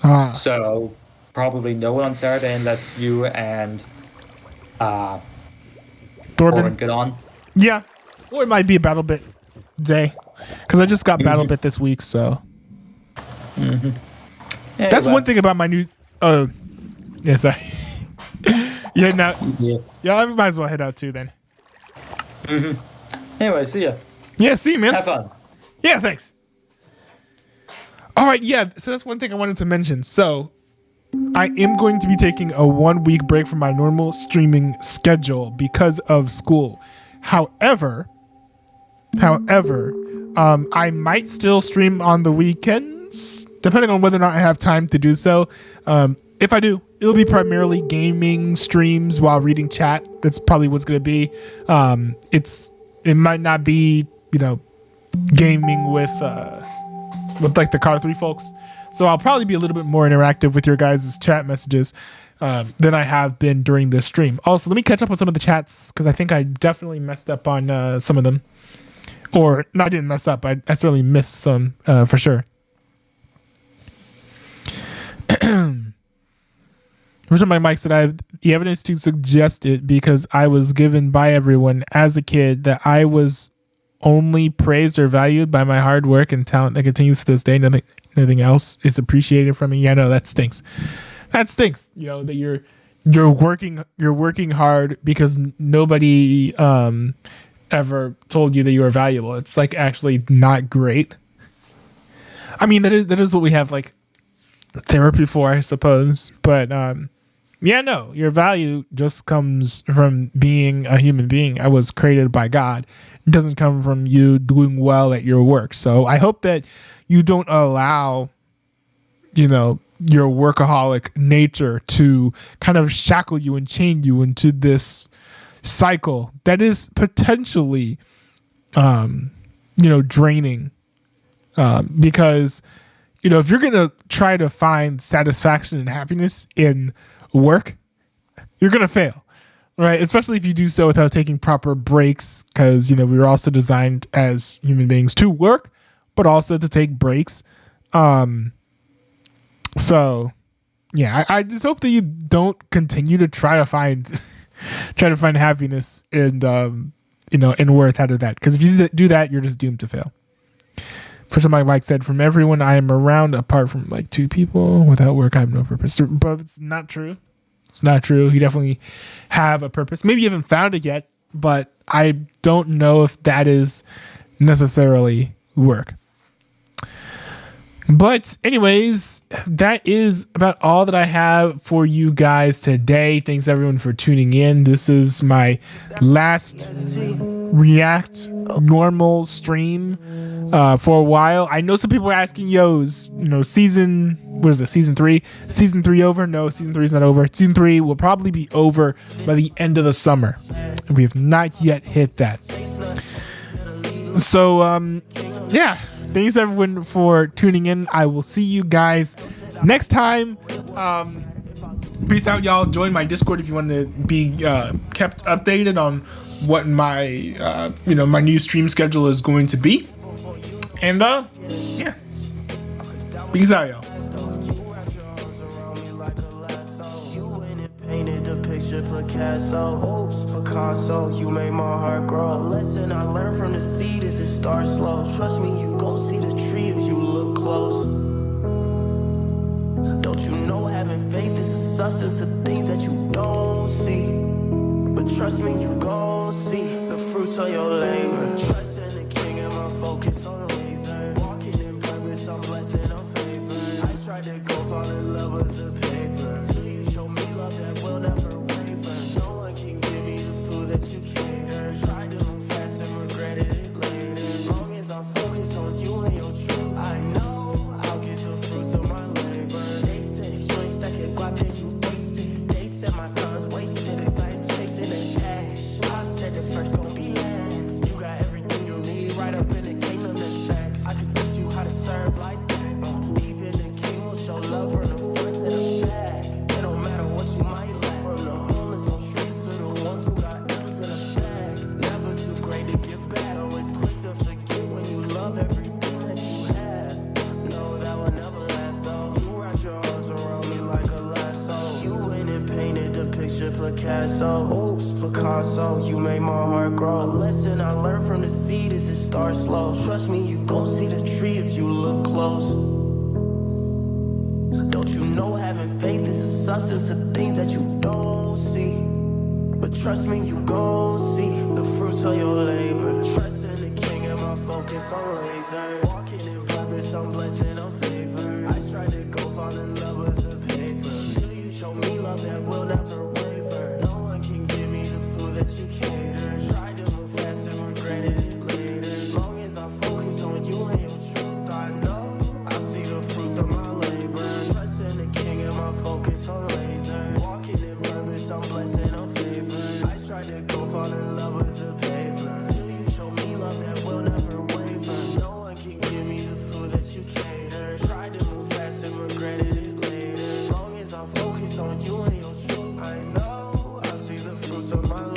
B: Ah.
E: So, probably no one on Saturday unless you and Corbin
B: Thorben.
E: get on.
B: Yeah. Or it might be a battle bit day, because I just got battle bit this week. So
E: Yeah,
B: that's
E: well,
B: one thing about my new. Yeah, sorry. Yeah, now. Yeah, I might as well head out too then.
E: Anyway, see ya.
B: Yeah, see you, man.
E: Have fun.
B: Yeah, thanks. All right, yeah. So that's one thing I wanted to mention. So I am going to be taking a 1-week break from my normal streaming schedule because of school. However, I might still stream on the weekends, depending on whether or not I have time to do so. If I do, it'll be primarily gaming streams while reading chat. That's probably what's going to be. It might not be, gaming with with like the Carr 3 folks. So I'll probably be a little bit more interactive with your guys' chat messages than I have been during this stream. Also, let me catch up on some of the chats because I think I definitely messed up on some of them. Or, no, I didn't mess up. I certainly missed some for sure. Richard my mic said I have the evidence to suggest it because I was given by everyone as a kid that I was only praised or valued by my hard work and talent that continues to this day. Nothing else is appreciated from me. Yeah, no, that stinks. That stinks. You know that you're working hard because nobody ever told you that you were valuable. It's like actually not great. I mean that is what we have like therapy for, I suppose. But yeah, no, your value just comes from being a human being. I was created by God. It doesn't come from you doing well at your work. So I hope that you don't allow, you know, your workaholic nature to kind of shackle you and chain you into this cycle that is potentially, draining. Because, you know, if you're going to try to find satisfaction and happiness in work, you're going to fail. Right, especially if you do so without taking proper breaks, because, you know, we were also designed as human beings to work, but also to take breaks. So, yeah, I just hope that you don't continue to try to find happiness and and worth out of that. Because if you do that, you're just doomed to fail. First time Mike said, "From everyone I am around, apart from like 2 people, without work, I have no purpose." But it's not true. It's not true. You definitely have a purpose. Maybe you haven't found it yet, but I don't know if that is necessarily work. But anyways, that is about all that I have for you guys today. Thanks everyone for tuning in. This is my last React normal stream for a while. I know some people are asking, season 3? Season 3 over? No, season 3 is not over. Season 3 will probably be over by the end of the summer. We have not yet hit that. So, yeah. Thanks everyone for tuning in. I will see you guys next time. Peace out, y'all. Join my Discord if you want to be kept updated on what my my new stream schedule is going to be. And yeah. Peace out, y'all.
A: Painted the picture Picasso, oops, Picasso, you made my heart grow. A lesson I learned from the seed is it starts slow. Trust me, you gon' see the tree if you look close. Don't you know having faith is a substance of things that you don't see. But trust me, you gon' see the fruits of your labor. Trust in the king and my focus on the laser. Walking in purpose, I'm blessing, I'm favored. I tried to go fall in love with the paper. Till you show me love that will never waver. No one can give me the food that you cater. Tried to move fast and regretted it later. As long as I'm focused on you and your truth, I know I'll get the fruits of my labor. They said if you ain't stacking guap, then you basic. They said my time's wasted if I ain't chasing that cash. I said the first gon' be last. You got everything you need right up in the kingdom, that's facts. I can teach you how to serve like that. Even the king will show love from the front to the back. It don't matter what you might lack. From the homeless on streets to the ones who got M's in the bag. Never too great to get back. Always quick to forget when you love everything that you have. No, that will never last though. You wrapped your arms around me like a lasso. You went and painted the picture Picasso. Oops, Picasso, you made my heart grow. A lesson I learned from the seed is it starts slow. Trust me, you gon' see the tree if you look close. Don't you know having faith is a substance of things that you don't see. But trust me, you gon' see the fruits of your labor. Trust in the king and my focus on laser. Walking in purpose, I'm blessing, I'm favored. I tried to go fall in love with the paper. Till you show me love that will never waver. No one can give me the food that you cater. Tried to move fast and regretted it later. As long as I focus on you and your truth, I know I'll see the fruits of my labor. Trust in the king and my focus on laser. Walking in purpose, I'm blessing, I'm favored. I tried to go fall in love with the paper. Till you show me love that will never waver. No one can give me the food that you cater. most of my